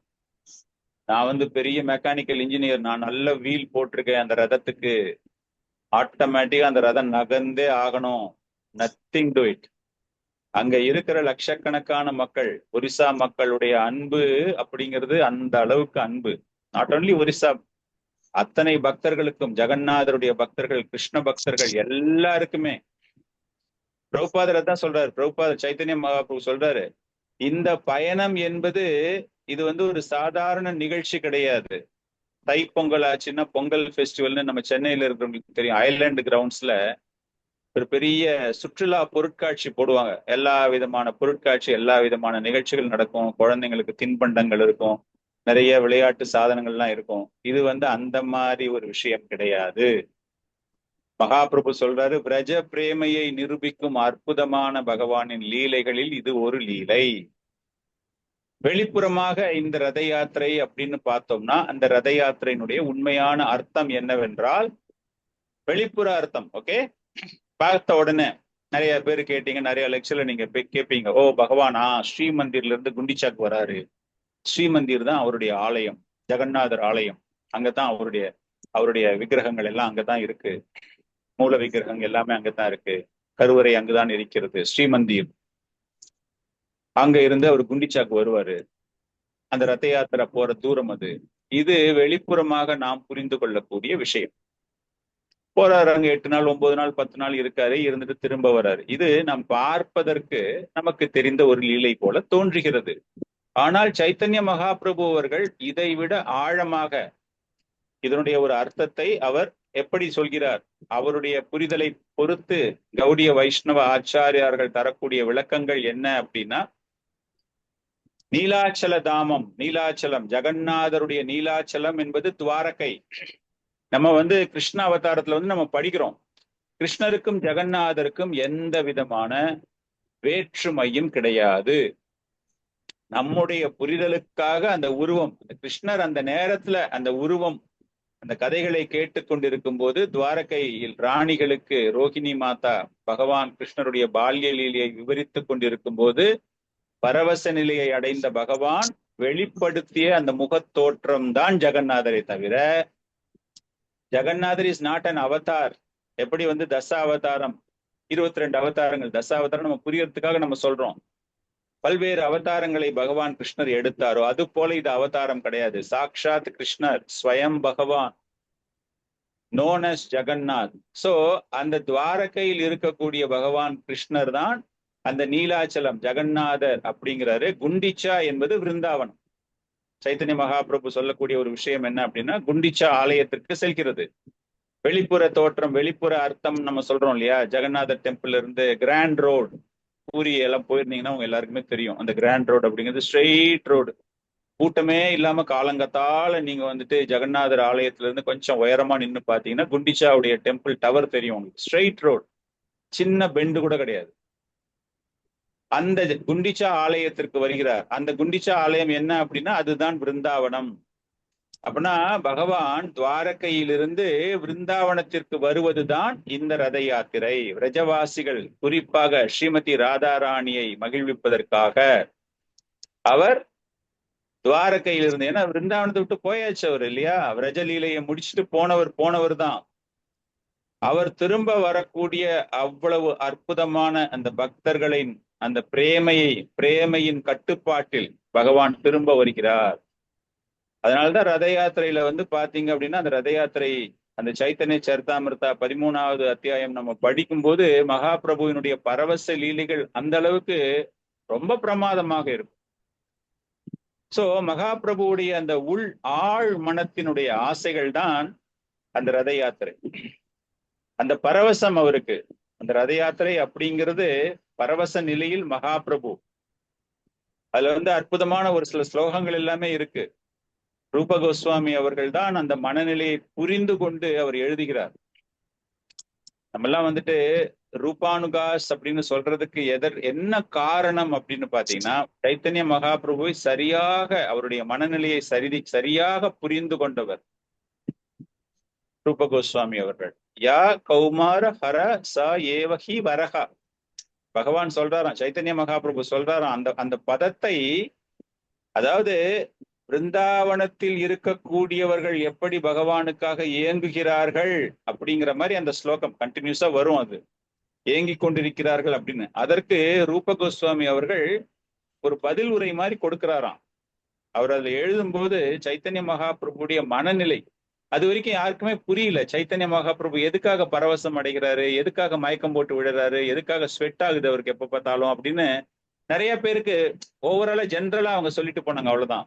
நான் பெரிய மெக்கானிக்கல் இன்ஜினியர், நான் நல்ல வீல் போட்டிருக்கேன் அந்த ரதத்துக்கு, ஆட்டோமேட்டிக்கா அந்த ரதம் நகர்ந்தே ஆகணும். Nothing to it. அங்க இருக்கிற லட்சக்கணக்கான மக்கள், ஒரிசா மக்களுடைய அன்பு அப்படிங்கிறது அந்த அளவுக்கு அன்பு. நாட் ஓன்லி ஒரிசா, அத்தனை பக்தர்களுக்கும், ஜெகநாதருடைய பக்தர்கள், கிருஷ்ண பக்தர்கள் எல்லாருக்குமே. பிரபுபாதர் தான் சொல்றாரு, பிரபுபாதர் சைத்தன்ய மகாபிரபு சொல்றாரு, இந்த பயணம் என்பது இது ஒரு சாதாரண நிகழ்ச்சி கிடையாது. தைப்பொங்கல் ஆச்சுன்னா பொங்கல் ஃபெஸ்டிவல்னு நம்ம சென்னையில இருக்கிறவங்களுக்கு தெரியும். ஐலாண்ட் கிரவுண்ட்ஸ்ல ஒரு பெரிய சுற்றுலா பொருட்காட்சி போடுவாங்க. எல்லா விதமான பொருட்காட்சி, எல்லா விதமான நிகழ்ச்சிகள் நடக்கும். குழந்தைங்களுக்கு தின்பண்டங்கள் இருக்கும், நிறைய விளையாட்டு சாதனங்கள்லாம் இருக்கும். இது அந்த மாதிரி ஒரு விஷயம் கிடையாது. மகாபிரபு சொல்றாரு, பிரஜ பிரேமையை நிரூபிக்கும் அற்புதமான பகவானின் லீலைகளில் இது ஒரு லீலை. வெளிப்புறமாக இந்த ரத யாத்திரை அப்படின்னு பார்த்தோம்னா, அந்த ரத யாத்திரையினுடைய உண்மையான அர்த்தம் என்னவென்றால், வெளிப்புற அர்த்தம். ஓகே, பார்த்த உடனே நிறைய பேர் கேட்டீங்க, நிறைய லெக்சர்ல நீங்க கேட்பீங்க, ஓ பகவானா ஸ்ரீமந்திர்ல இருந்து குண்டிச்சாக்கு வராரு, ஸ்ரீமந்திர் தான் அவருடைய ஆலயம், ஜெகநாதர் ஆலயம், அங்கதான் அவருடைய விக்கிரகங்கள் எல்லாம் அங்கதான் இருக்கு, மூல விக்கிரகங்கள் எல்லாமே அங்கதான் இருக்கு, கருவறை அங்குதான் இருக்கிறது, ஸ்ரீமந்திர். அங்க இருந்து அவர் குண்டிச்சாக்கு வருவாரு, அந்த ரத யாத்திரை போற தூரம் அது. இது வெளிப்புறமாக நாம் புரிந்து கொள்ளக்கூடிய விஷயம். போறாரு, அங்க 8 நாள் 9 நாள் 10 நாள் இருக்காரு, இருந்துட்டு திரும்ப வர்றாரு. இது நாம் பார்ப்பதற்கு நமக்கு தெரிந்த ஒரு லீலை போல தோன்றுகிறது. ஆனால் சைத்தன்ய மகாபிரபு அவர்கள் இதை விட ஆழமாக இதனுடைய ஒரு அர்த்தத்தை அவர் எப்படி சொல்கிறார்? அவருடைய புரிதலை பொறுத்து கௌடிய வைஷ்ணவ ஆச்சாரியார்கள் தரக்கூடிய விளக்கங்கள் என்ன அப்படின்னா, நீலாச்சல தாமம், நீலாச்சலம், ஜெகநாதருடைய நீலாச்சலம் என்பது துவாரகை. நம்ம கிருஷ்ண அவதாரத்துல நம்ம படிக்கிறோம், கிருஷ்ணருக்கும் ஜெகநாதருக்கும் எந்த விதமான வேற்றுமையும் கிடையாது. நம்முடைய புரிதலுக்காக அந்த உருவம், கிருஷ்ணர் அந்த நேரத்துல அந்த உருவம், அந்த கதைகளை கேட்டுக்கொண்டிருக்கும் போது துவாரகையில் ராணிகளுக்கு ரோகிணி மாதா பகவான் கிருஷ்ணருடைய பால்ய லீலையை விவரித்துக் கொண்டிருக்கும் போது பரவச நிலையை அடைந்த பகவான் வெளிப்படுத்திய அந்த முகத்தோற்றம் தான் ஜெகநாதரை தவிர, ஜெகநாதர் இஸ் நாட் அன் அவதார். எப்படி தச அவதாரம், 22 அவதாரங்கள், தச அவதாரம் நம்ம புரியறதுக்காக நம்ம சொல்றோம். பல்வேறு அவதாரங்களை பகவான் கிருஷ்ணர் எடுத்தாரோ அது போல இது அவதாரம் கிடையாது. சாக்ஷாத் கிருஷ்ணர், ஸ்வயம் பகவான், known as ஜெகநாத். சோ அந்த துவாரகையில் இருக்கக்கூடிய பகவான் கிருஷ்ணர் தான் அந்த நீலாச்சலம் ஜெகநாதர் அப்படிங்கிறாரு. குண்டிச்சா என்பது விருந்தாவனம். சைத்தன்ய மகாபிரபு சொல்லக்கூடிய ஒரு விஷயம் என்ன அப்படின்னா, குண்டிச்சா ஆலயத்திற்கு செல்கிறது. வெளிப்புற தோற்றம், வெளிப்புற அர்த்தம் நம்ம சொல்றோம் இல்லையா? ஜெகநாதர் டெம்பிள் இருந்து கிராண்ட் ரோடு, பூரி எல்லாம் போயிருந்தீங்கன்னா உங்க எல்லாருக்குமே தெரியும், அந்த கிராண்ட் ரோடு அப்படிங்கிறது ஸ்ட்ரெயிட் ரோடு, கூட்டமே இல்லாம காலங்கத்தால நீங்க ஜெகநாதர் ஆலயத்துல இருந்து கொஞ்சம் உயரமா நின்று பாத்தீங்கன்னா குண்டிச்சாவுடைய டெம்பிள் டவர் தெரியும் உங்களுக்கு. ஸ்ட்ரெயிட் ரோடு, சின்ன பெண்டு கூட கிடையாது. அந்த குண்டிச்சா ஆலயத்திற்கு வருகிறார். அந்த குண்டிச்சா ஆலயம் என்ன அப்படின்னா அதுதான் விருந்தாவனம். அப்படின்னா பகவான் துவாரகையிலிருந்து விருந்தாவனத்திற்கு வருவதுதான் இந்த ரத யாத்திரை. விரஜவாசிகள், குறிப்பாக ஸ்ரீமதி ராதாராணியை மகிழ்விப்பதற்காக அவர் துவாரகையிலிருந்து, ஏன்னா விருந்தாவனத்தை விட்டு போயாச்சு அவர் இல்லையா, விரஜலீலையை முடிச்சுட்டு போனவர் தான். அவர் திரும்ப வரக்கூடிய அவ்வளவு அற்புதமான அந்த பக்தர்களின் அந்த பிரேமையின் கட்டுப்பாட்டில் பகவான் திரும்ப வருகிறார். அதனாலதான் ரத யாத்திரையில பாத்தீங்க அப்படின்னா, அந்த ரத யாத்திரை, அந்த சைத்தன்ய சரிதாமிர்தா 13வது அத்தியாயம் நம்ம படிக்கும் போது மகாபிரபுவினுடைய பரவச லீலைகள் அந்த அளவுக்கு ரொம்ப பிரமாதமாக இருக்கும். சோ மகாபிரபுவுடைய அந்த ஆழ் மனத்தினுடைய ஆசைகள் தான் அந்த ரத யாத்திரை. அந்த பரவசம் அவருக்கு, அந்த ரத யாத்திரை அப்படிங்கிறது பரவச நிலையில் மகாபிரபு. அதுல வந்து அற்புதமான ஒரு சில ஸ்லோகங்கள் எல்லாமே இருக்கு. ரூப கோஸ்வாமி அவர்கள் தான் அந்த மனநிலையை புரிந்து கொண்டு அவர் எழுதுகிறார். நம்ம எல்லாம் வந்துட்டு ரூபானுகாஸ் அப்படின்னு சொல்றதுக்கு என்ன காரணம் அப்படின்னு பாத்தீங்கன்னா, சைத்தன்ய மகாபிரபுவை சரியாக அவருடைய மனநிலையை சரியாக புரிந்து கொண்டவர் ரூப கோஸ்வாமி அவர்கள். யா கௌமார ஹர ச ஏவஹி வரஹா. பகவான் சொல்றாராம், சைத்தன்ய மகாபிரபு சொல்றாராம் அந்த அந்த பதத்தை, அதாவது பிருந்தாவனத்தில் இருக்கக்கூடியவர்கள் எப்படி பகவானுக்காக ஏங்குகிறார்கள் அப்படிங்கிற மாதிரி அந்த ஸ்லோகம் கண்டினியூஸா வரும். அது ஏங்கி கொண்டிருக்கிறார்கள் அப்படின்னு. அதற்கு ரூப கோஸ்வாமி அவர்கள் ஒரு பதில் உரை மாதிரி கொடுக்கிறாராம். அவர் அதுல எழுதும்போது சைத்தன்ய மகாபிரபுடைய மனநிலை அது வரைக்கும் யாருக்குமே புரியல. சைத்தன்ய மகாபிரபு எதுக்காக பரவசம் அடைகிறாரு, எதுக்காக மயக்கம் போட்டு விடுறாரு, எதுக்காக ஸ்வெட் ஆகுது அவருக்கு எப்ப பார்த்தாலும் அப்படின்னு நிறைய பேருக்கு ஓவராலா ஜென்ரலா அவங்க சொல்லிட்டு போனாங்க, அவ்வளவுதான்.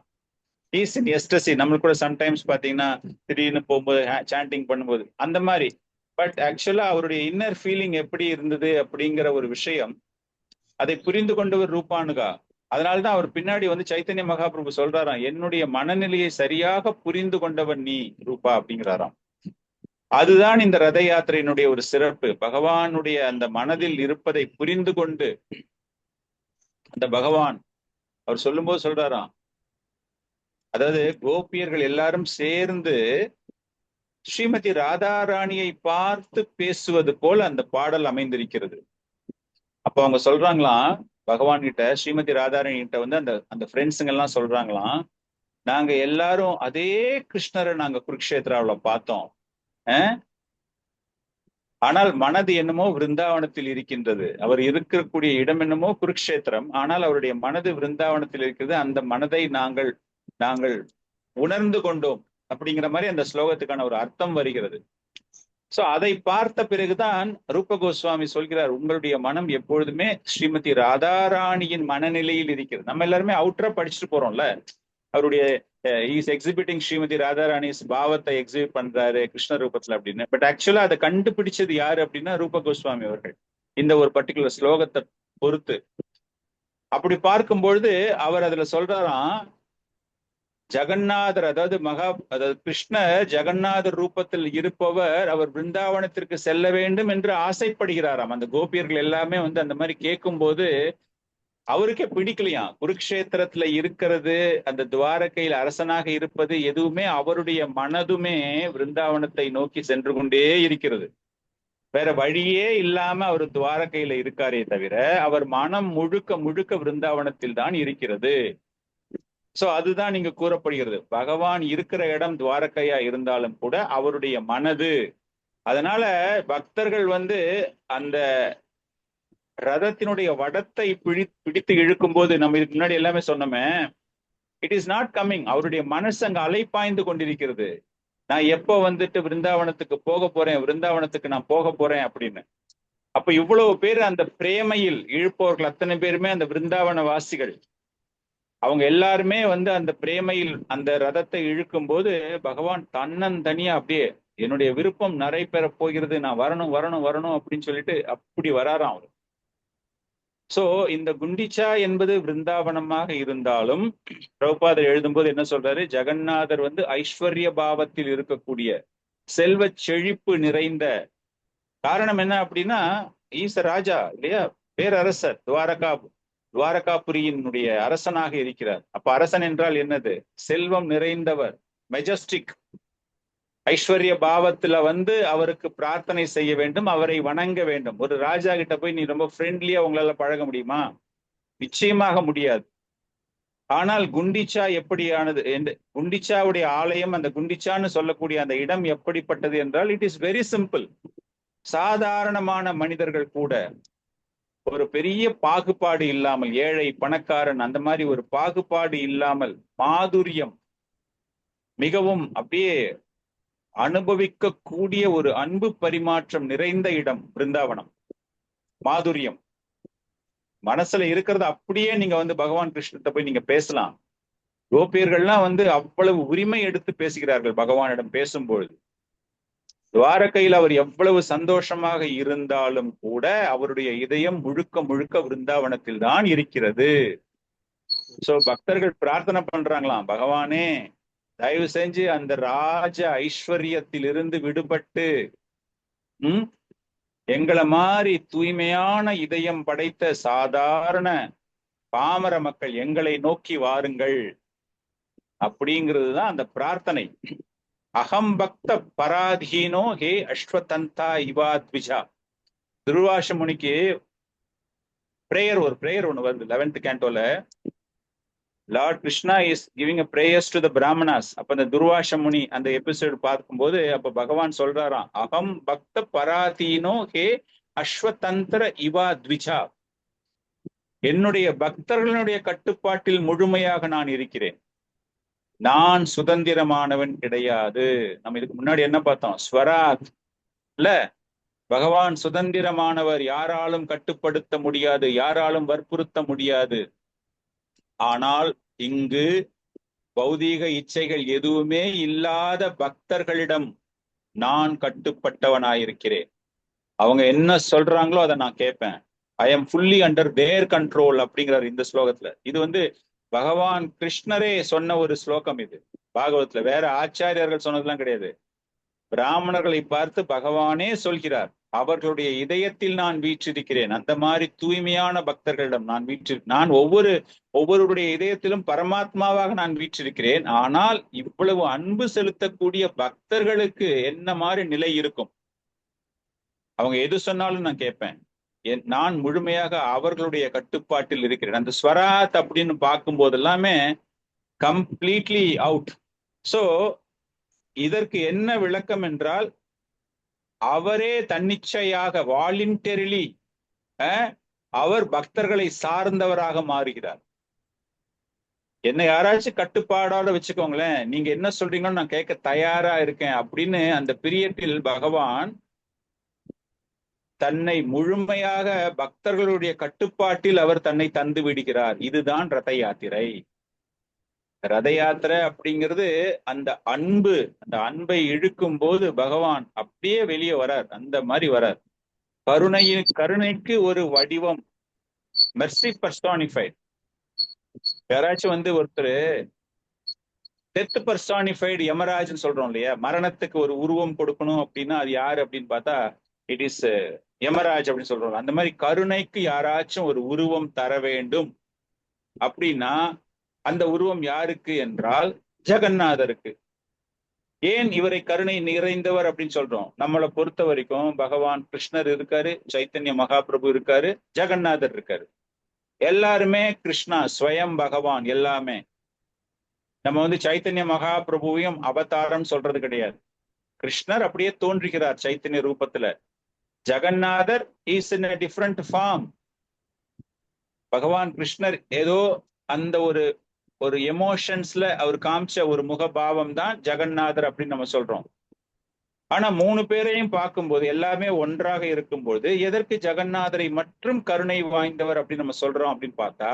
Is in ecstasy. நம்மளுக்கு கூட சம்டைம்ஸ் பாத்தீங்கன்னா திடீர்னு போகும்போது சாண்டிங் பண்ணும்போது அந்த மாதிரி. பட் ஆக்சுவலா அவருடைய இன்னர் ஃபீலிங் எப்படி இருந்தது அப்படிங்கிற ஒரு விஷயம் அதை புரிந்து கொண்டவர் ரூபானுகா. அதனால்தான் அவர் பின்னாடி வந்து சைத்தன்ய மகாபிரபு சொல்றாராம், என்னுடைய மனநிலையை சரியாக புரிந்து கொண்டவன் நீ ரூபா அப்படிங்கிறாராம். அதுதான் இந்த ரத யாத்திரையினுடைய ஒரு சிறப்பு. பகவானுடைய அந்த மனதில் இருப்பதை புரிந்து கொண்டு அந்த பகவான் அவர் சொல்லும்போது சொல்றாராம், அதாவது கோபியர்கள் எல்லாரும் சேர்ந்து ஸ்ரீமதி ராதாராணியை பார்த்து பேசுவது போல அந்த பாடல் அமைந்திருக்கிறது. அப்ப அவங்க சொல்றாங்களாம் பகவான் கிட்ட, ஸ்ரீமதி ராதாராணி கிட்ட வந்து அந்த அந்த ஃப்ரெண்ட்ஸுங்க எல்லாம் சொல்றாங்களாம், நாங்க எல்லாரும் அதே கிருஷ்ணரை நாங்க குருக்ஷேத்ராவில பார்த்தோம், ஆனால் மனது என்னமோ விருந்தாவனத்தில் இருக்கின்றது. அவர் இருக்கக்கூடிய இடம் என்னமோ குருக்ஷேத்திரம், ஆனால் அவருடைய மனது விருந்தாவனத்தில் இருக்கிறது. அந்த மனதை நாங்கள் நாங்கள் உணர்ந்து கொண்டோம் அப்படிங்கிற மாதிரி அந்த ஸ்லோகத்துக்கான ஒரு அர்த்தம் வருகிறது. சோ அதை பார்த்த பிறகுதான் ரூப கோஸ்வாமி சொல்கிறார், உங்களுடைய மனம் எப்பொழுதுமே ஸ்ரீமதி ராதாராணியின் மனநிலையில் இருக்கிறது. நம்ம எல்லாருமே அவுட்டரா படிச்சுட்டு போறோம்ல, அவருடைய இஸ் எக்ஸிபிட்டிங் ஸ்ரீமதி ராதாராணிஸ் பாவத்தை எக்ஸிபிட் பண்றாரு கிருஷ்ண ரூபத்துல அப்படின்னு. பட் ஆக்சுவலா அதை கண்டுபிடிச்சது யாரு அப்படின்னா ரூப கோஸ்வாமி அவர்கள், இந்த ஒரு பர்டிகுலர் ஸ்லோகத்தை பொறுத்து. அப்படி பார்க்கும்பொழுது அவர் அதுல சொல்றாராம், ஜெகநாதர் அதாவது கிருஷ்ணர் ஜெகநாதர் ரூபத்தில் இருப்பவர் அவர் பிருந்தாவனத்திற்கு செல்ல வேண்டும் என்று ஆசைப்படுகிறாராம். அந்த கோபியர்கள் எல்லாமே வந்து அந்த மாதிரி கேட்கும் போது அவருக்கே பிடிக்கலையாம். குருக்ஷேத்திரத்துல இருக்கிறது, அந்த துவாரகையில் அரசனாக இருப்பது, எதுவுமே அவருடைய மனதுமே பிருந்தாவனத்தை நோக்கி சென்று கொண்டே இருக்கிறது. வேற வழியே இல்லாம அவர் துவாரகையில இருக்காரே தவிர அவர் மனம் முழுக்க முழுக்க பிருந்தாவனத்தில் தான் இருக்கிறது. சோ அதுதான் இங்க கூறப்படுகிறது. பகவான் இருக்கிற இடம் துவாரகையா இருந்தாலும் கூட அவருடைய மனது. அதனால பக்தர்கள் வந்து அந்த ரதத்தினுடைய வடத்தை பிடித்து இழுக்கும் போது, நம்ம இதுக்கு முன்னாடி எல்லாமே சொன்னோமே, இட் இஸ் நாட் கம்மிங். அவருடைய மனசு அங்க அலைப்பாய்ந்து கொண்டிருக்கிறது. நான் எப்போ வந்துட்டு பிருந்தாவனத்துக்கு போக போறேன், பிருந்தாவனத்துக்கு நான் போக போறேன் அப்படின்னு. அப்ப இவ்வளவு பேர் அந்த பிரேமையில் இழுப்பவர்கள் அத்தனை பேருமே அந்த பிருந்தாவன வாசிகள். அவங்க எல்லாருமே வந்து அந்த பிரேமையில் அந்த ரதத்தை இழுக்கும் போது பகவான் தன்னந்தனியா அப்படியே என்னுடைய விருப்பம் நடைபெற போகிறது, நான் வரணும் வரணும் வரணும் அப்படின்னு சொல்லிட்டு அப்படி வராராம் அவரு. சோ இந்த குண்டிச்சா என்பது பிருந்தாவனமாக இருந்தாலும் பிரபுபாதர் எழுதும்போது என்ன சொல்றாரு, ஜெகநாதர் வந்து ஐஸ்வர்ய பாவத்தில் இருக்கக்கூடிய செல்வ செழிப்பு நிறைந்த. காரணம் என்ன அப்படின்னா ஈச ராஜா இல்லையா, பேரரசர், துவாரகாபுரியினுடைய அரசனாக இருக்கிறார். அப்ப அரசன் என்றால் என்னது, செல்வம் நிறைந்தவர், மெஜஸ்டிக், ஐஸ்வர்ய பாவத்துல வந்து அவருக்கு பிரார்த்தனை செய்ய வேண்டும், அவரை வணங்க வேண்டும். ஒரு ராஜா கிட்ட போய் நீ ரொம்ப ஃப்ரெண்ட்லியா உங்களால பழக முடியுமா? நிச்சயமாக முடியாது. ஆனால் குண்டிச்சா எப்படியானது, குண்டிச்சாவுடைய ஆலயம், அந்த குண்டிச்சான்னு சொல்லக்கூடிய அந்த இடம் எப்படிப்பட்டது என்றால் இட் இஸ் வெரி சிம்பிள். சாதாரணமான மனிதர்கள் கூட ஒரு பெரிய பாகுபாடு இல்லாமல், ஏழை பணக்காரன் அந்த மாதிரி ஒரு பாகுபாடு இல்லாமல், மாதுரியம் மிகவும் அப்படியே அனுபவிக்க கூடிய ஒரு அன்பு பரிமாற்றம் நிறைந்த இடம் பிருந்தாவனம். மாதுரியம் மனசுல இருக்கிறது அப்படியே நீங்க வந்து பகவான் கிருஷ்ணத்தை போய் நீங்க பேசலாம். கோபியர்கள்லாம் வந்து அவ்வளவு உரிமை எடுத்து பேசுகிறார்கள் பகவானிடம் பேசும்பொழுது. துவாரகையில் அவர் எவ்வளவு சந்தோஷமாக இருந்தாலும் கூட அவருடைய இதயம் முழுக்க முழுக்க பிருந்தாவனத்தில் தான் இருக்கிறது. சோ பக்தர்கள் பிரார்த்தனை பண்றாங்களாம், பகவானே தயவு செஞ்சு அந்த ராஜ ஐஸ்வர்யத்திலிருந்து விடுபட்டு எங்களை மாதிரி தூய்மையான இதயம் படைத்த சாதாரண பாமர மக்கள் எங்களை நோக்கி வாருங்கள் அப்படிங்கிறது தான் அந்த பிரார்த்தனை. அகம் பக்த பராதீனோ ஹே அஸ்வதந்தா இவாத்விஜா. துர்வாச முனிக்கு ஒரு பிரேயர் ஒண்ணு வருது 11th cantoல. Lord Krishna is giving a prayers to the brahmanas. அப்ப அந்த துர்வாச முனி அந்த எபிசோடு பார்க்கும்போது அப்ப பகவான் சொல்றாராம், அகம் பக்த பராதீனோ ஹே அஸ்வதந்திர இவாத்விஜா. என்னுடைய பக்தர்களுடைய கட்டுப்பாட்டில் முழுமையாக நான் இருக்கிறேன், நான் சுதந்திரமானவன் கிடையாது. நம்ம இதுக்கு முன்னாடி என்ன பார்த்தோம், ஸ்வராத் இல்ல, பகவான் சுதந்திரமானவர், யாராலும் கட்டுப்படுத்த முடியாது, யாராலும் வற்புறுத்த முடியாது. ஆனால் இங்கு பௌதீக இச்சைகள் எதுவுமே இல்லாத பக்தர்களிடம் நான் கட்டுப்பட்டவனாயிருக்கிறேன். அவங்க என்ன சொல்றாங்களோ அதை நான் கேட்பேன். I am fully under there control அப்படிங்கிறார் இந்த ஸ்லோகத்துல. இது பகவான் கிருஷ்ணரே சொன்ன ஒரு ஸ்லோகம் இது பாகவத்துல, வேற ஆச்சாரியர்கள் சொன்னதெல்லாம் கிடையாது. பிராமணர்களை பார்த்து பகவானே சொல்கிறார், அவர்களுடைய இதயத்தில் நான் வீற்றிருக்கிறேன். அந்த மாதிரி தூய்மையான பக்தர்களிடம் நான் ஒவ்வொருடைய இதயத்திலும் பரமாத்மாவாக நான் வீற்றிருக்கிறேன். ஆனால் இவ்வளவு அன்பு செலுத்தக்கூடிய பக்தர்களுக்கு என்ன மாதிரி நிலை இருக்கும், அவங்க எது சொன்னாலும் நான் கேட்பேன். நான் முழுமையாக அவர்களுடைய கட்டுப்பாட்டில் இருக்கிறேன். அந்த ஸ்வராத் அப்படின்னு பார்க்கும்போது எல்லாமே கம்ப்ளீட்லி அவுட். சோ இதற்கு என்ன விளக்கம் என்றால், அவரே தன்னிச்சையாக வாலண்டரிலி அவர் பக்தர்களை சார்ந்தவராக மாறுகிறார். என்ன யாராச்சும் கட்டுப்பாடோட வச்சுக்கோங்களேன், நீங்க என்ன சொல்றீங்கன்னு நான் கேட்க தயாரா இருக்கேன் அப்படின்னு அந்த பிரியத்தில் பகவான் தன்னை முழுமையாக பக்தர்களுடைய கட்டுப்பாட்டில் அவர் தன்னை தந்து விடுகிறார். இதுதான் ரத யாத்திரை. ரத யாத்திரை அப்படிங்கிறது அந்த அன்பை இழுக்கும் போது பகவான் அப்படியே வெளியே வரார், அந்த மாதிரி வரார். கருணைக்கு ஒரு வடிவம், மெர்சி பர்சானிஃபைட். யாராச்சும் ஒருத்தர் டெத் பர்சானிஃபைடு யமராஜ்னு சொல்றோம் இல்லையா, மரணத்துக்கு ஒரு உருவம் கொடுக்கணும் அப்படின்னா அது யாரு அப்படின்னு பார்த்தா இட் இஸ் யமராஜ் அப்படின்னு சொல்றோம். அந்த மாதிரி கருணைக்கு யாராச்சும் ஒரு உருவம் தர வேண்டும் அப்படின்னா அந்த உருவம் யாருக்கு என்றால் ஜெகநாதருக்கு. ஏன் இவரை கருணை நிறைந்தவர் அப்படின்னு சொல்றோம்? நம்மளை பொறுத்த வரைக்கும் பகவான் கிருஷ்ணர் இருக்காரு, சைத்தன்ய மகாபிரபு இருக்காரு, ஜெகநாதர் இருக்காரு. எல்லாருமே கிருஷ்ணா, ஸ்வயம் பகவான் எல்லாமே. நம்ம சைத்தன்ய மகாபிரபுவையும் அவதாரம் சொல்றது கிடையாது. கிருஷ்ணர் அப்படியே தோன்றுகிறார் சைத்தன்ய ரூபத்துல. ஜெகநாதர் is in a different form. பகவான் கிருஷ்ணர் ஏதோ அந்த ஒரு எமோஷன்ஸ்ல அவர் காமிச்ச ஒரு முகபாவம் தான் ஜெகநாதர் அப்படின்னு நம்ம சொல்றோம். ஆனா 3 பேரையும் பார்க்கும்போது எல்லாமே ஒன்றாக இருக்கும்போது எதற்கு ஜெகநாதரை மற்றும் கருணை வாய்ந்தவர் அப்படின்னு நம்ம சொல்றோம் அப்படின்னு பார்த்தா,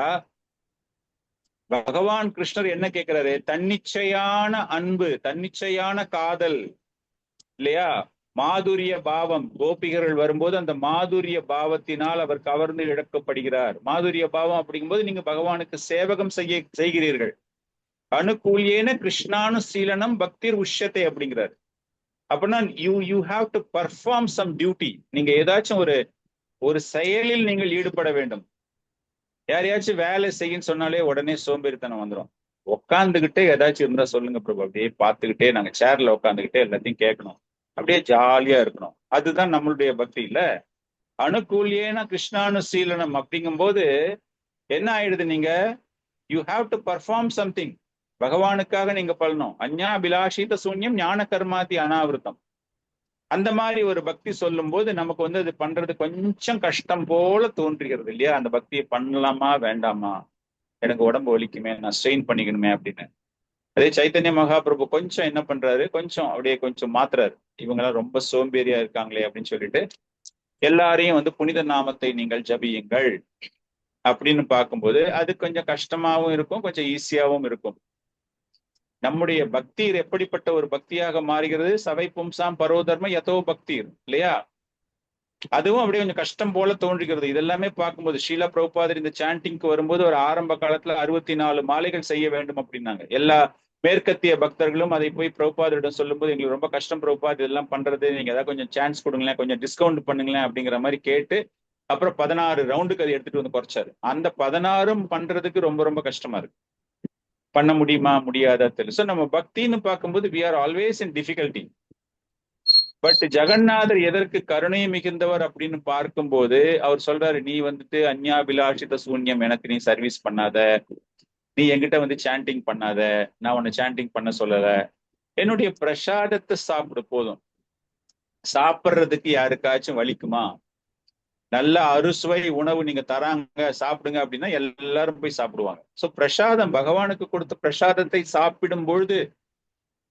பகவான் கிருஷ்ணர் என்ன கேட்கிறாரு, தன்னிச்சையான அன்பு, தன்னிச்சையான காதல் இல்லையா, மாதுரிய பாவம். கோபிகர்கள் வரும்போது அந்த மாதுரிய பாவத்தினால் அவர் கவர்ந்து இழக்கப்படுகிறார். மாதுரிய பாவம் அப்படிங்கும்போது நீங்க பகவானுக்கு சேவகம் செய்கிறீர்கள். அனுகூலியேன கிருஷ்ணானு சீலனம் பக்திர் உஷ்யத்தை அப்படிங்கிறார். அப்படின்னா you have to perform some duty. நீங்க ஏதாச்சும் ஒரு செயலில் நீங்கள் ஈடுபட வேண்டும். யாரையாச்சும் வேலை செய்யுன்னு சொன்னாலே உடனே சோம்பேறித்தனம் வந்துடும். உட்காந்துக்கிட்டே ஏதாச்சும் இருந்தா சொல்லுங்க பிரபு, அப்படியே பார்த்துக்கிட்டே நாங்க சேர்ல உட்காந்துக்கிட்டே எல்லாத்தையும் கேட்கணும், அப்படியே ஜாலியா இருக்கணும். அதுதான் நம்மளுடைய பக்தி இல்ல. அனுகூலியேன கிருஷ்ணானுசீலனம் அப்படிங்கும் போது என்ன ஆயிடுது, நீங்க you have to perform something. பகவானுக்காக நீங்க பண்ணணும். அஞ்ஞாபிலாஷித சூன்யம் ஞான கர்மாதி அனாவிருத்தம். அந்த மாதிரி ஒரு பக்தி சொல்லும் போது நமக்கு அது பண்றது கொஞ்சம் கஷ்டம் போல தோன்றுகிறது இல்லையா? அந்த பக்தியை பண்ணலாமா வேண்டாமா, எனக்கு உடம்பு வலிக்குமே, நான் ஸ்ட்ரெயின் பண்ணிக்கணுமே அப்படின்னு. அதே சைத்தன்ய மகாபிரபு கொஞ்சம் என்ன பண்றாரு, கொஞ்சம் மாத்துறாரு. இவங்கெல்லாம் ரொம்ப சோம்பேறியா இருக்காங்களே அப்படின்னு சொல்லிட்டு எல்லாரையும் புனித நாமத்தை நீங்கள் ஜபியுங்கள் அப்படின்னு பார்க்கும்போது அது கொஞ்சம் கஷ்டமாவும் இருக்கும், கொஞ்சம் ஈஸியாவும் இருக்கும். நம்முடைய பக்தீர் எப்படிப்பட்ட ஒரு பக்தியாக மாறுகிறது? சவை பும்சாம் பரோதர்ம யதோ பக்தீர் இல்லையா? அதுவும் அப்படியே கொஞ்சம் கஷ்டம் போல தோன்றுகிறது. இதெல்லாமே பார்க்கும்போது ஷீலா பிரபுபாதர் இந்த சாண்டிங்க்கு வரும்போது ஒரு ஆரம்ப காலத்துல 64 மாலைகள் செய்ய வேண்டும் அப்படின்னாங்க. எல்லா மேற்கத்திய பக்தர்களும் அதை போய் பிரபுபாதரிடம் சொல்லும்போது எங்களுக்கு ரொம்ப கஷ்டம் பிரபுபாத் இதெல்லாம் பண்றது, நீங்க ஏதாவது கொஞ்சம் சான்ஸ் கொடுங்களேன், கொஞ்சம் டிஸ்கவுண்ட் பண்ணுங்களேன் அப்படிங்கிற மாதிரி கேட்டு அப்புறம் 16 ரவுண்டுக்கு அதை எடுத்துட்டு வந்து குறைச்சாரு. அந்த 16ம் பண்றதுக்கு ரொம்ப ரொம்ப கஷ்டமா இருக்கு. பண்ண முடியுமா முடியாதா தெரியல. ஸோ நம்ம பக்தின்னு பார்க்கும்போது we are always in difficulty. But ஜெகநாதர் எதற்கு கருணை மிகுந்தவர் அப்படின்னு பார்க்கும்போது அவர் சொல்றாரு, நீ வந்துட்டு அந்யாபிலாஷித சூன்யம், எனக்கு நீ சர்வீஸ் பண்ணாத, நீ என்கிட்ட வந்து சாண்டிங் பண்ணாத, நான் உன்னை சாண்டிங் பண்ண சொல்லல, என்னுடைய பிரசாதத்தை சாப்பிடு போதும். சாப்பிட்றதுக்கு யாருக்காச்சும் வலிக்குமா? நல்ல அறுசுவை உணவு நீங்க தராங்க சாப்பிடுங்க அப்படின்னா எல்லாரும் போய் சாப்பிடுவாங்க. சோ பிரசாதம், பகவானுக்கு கொடுத்த பிரசாதத்தை சாப்பிடும் பொழுது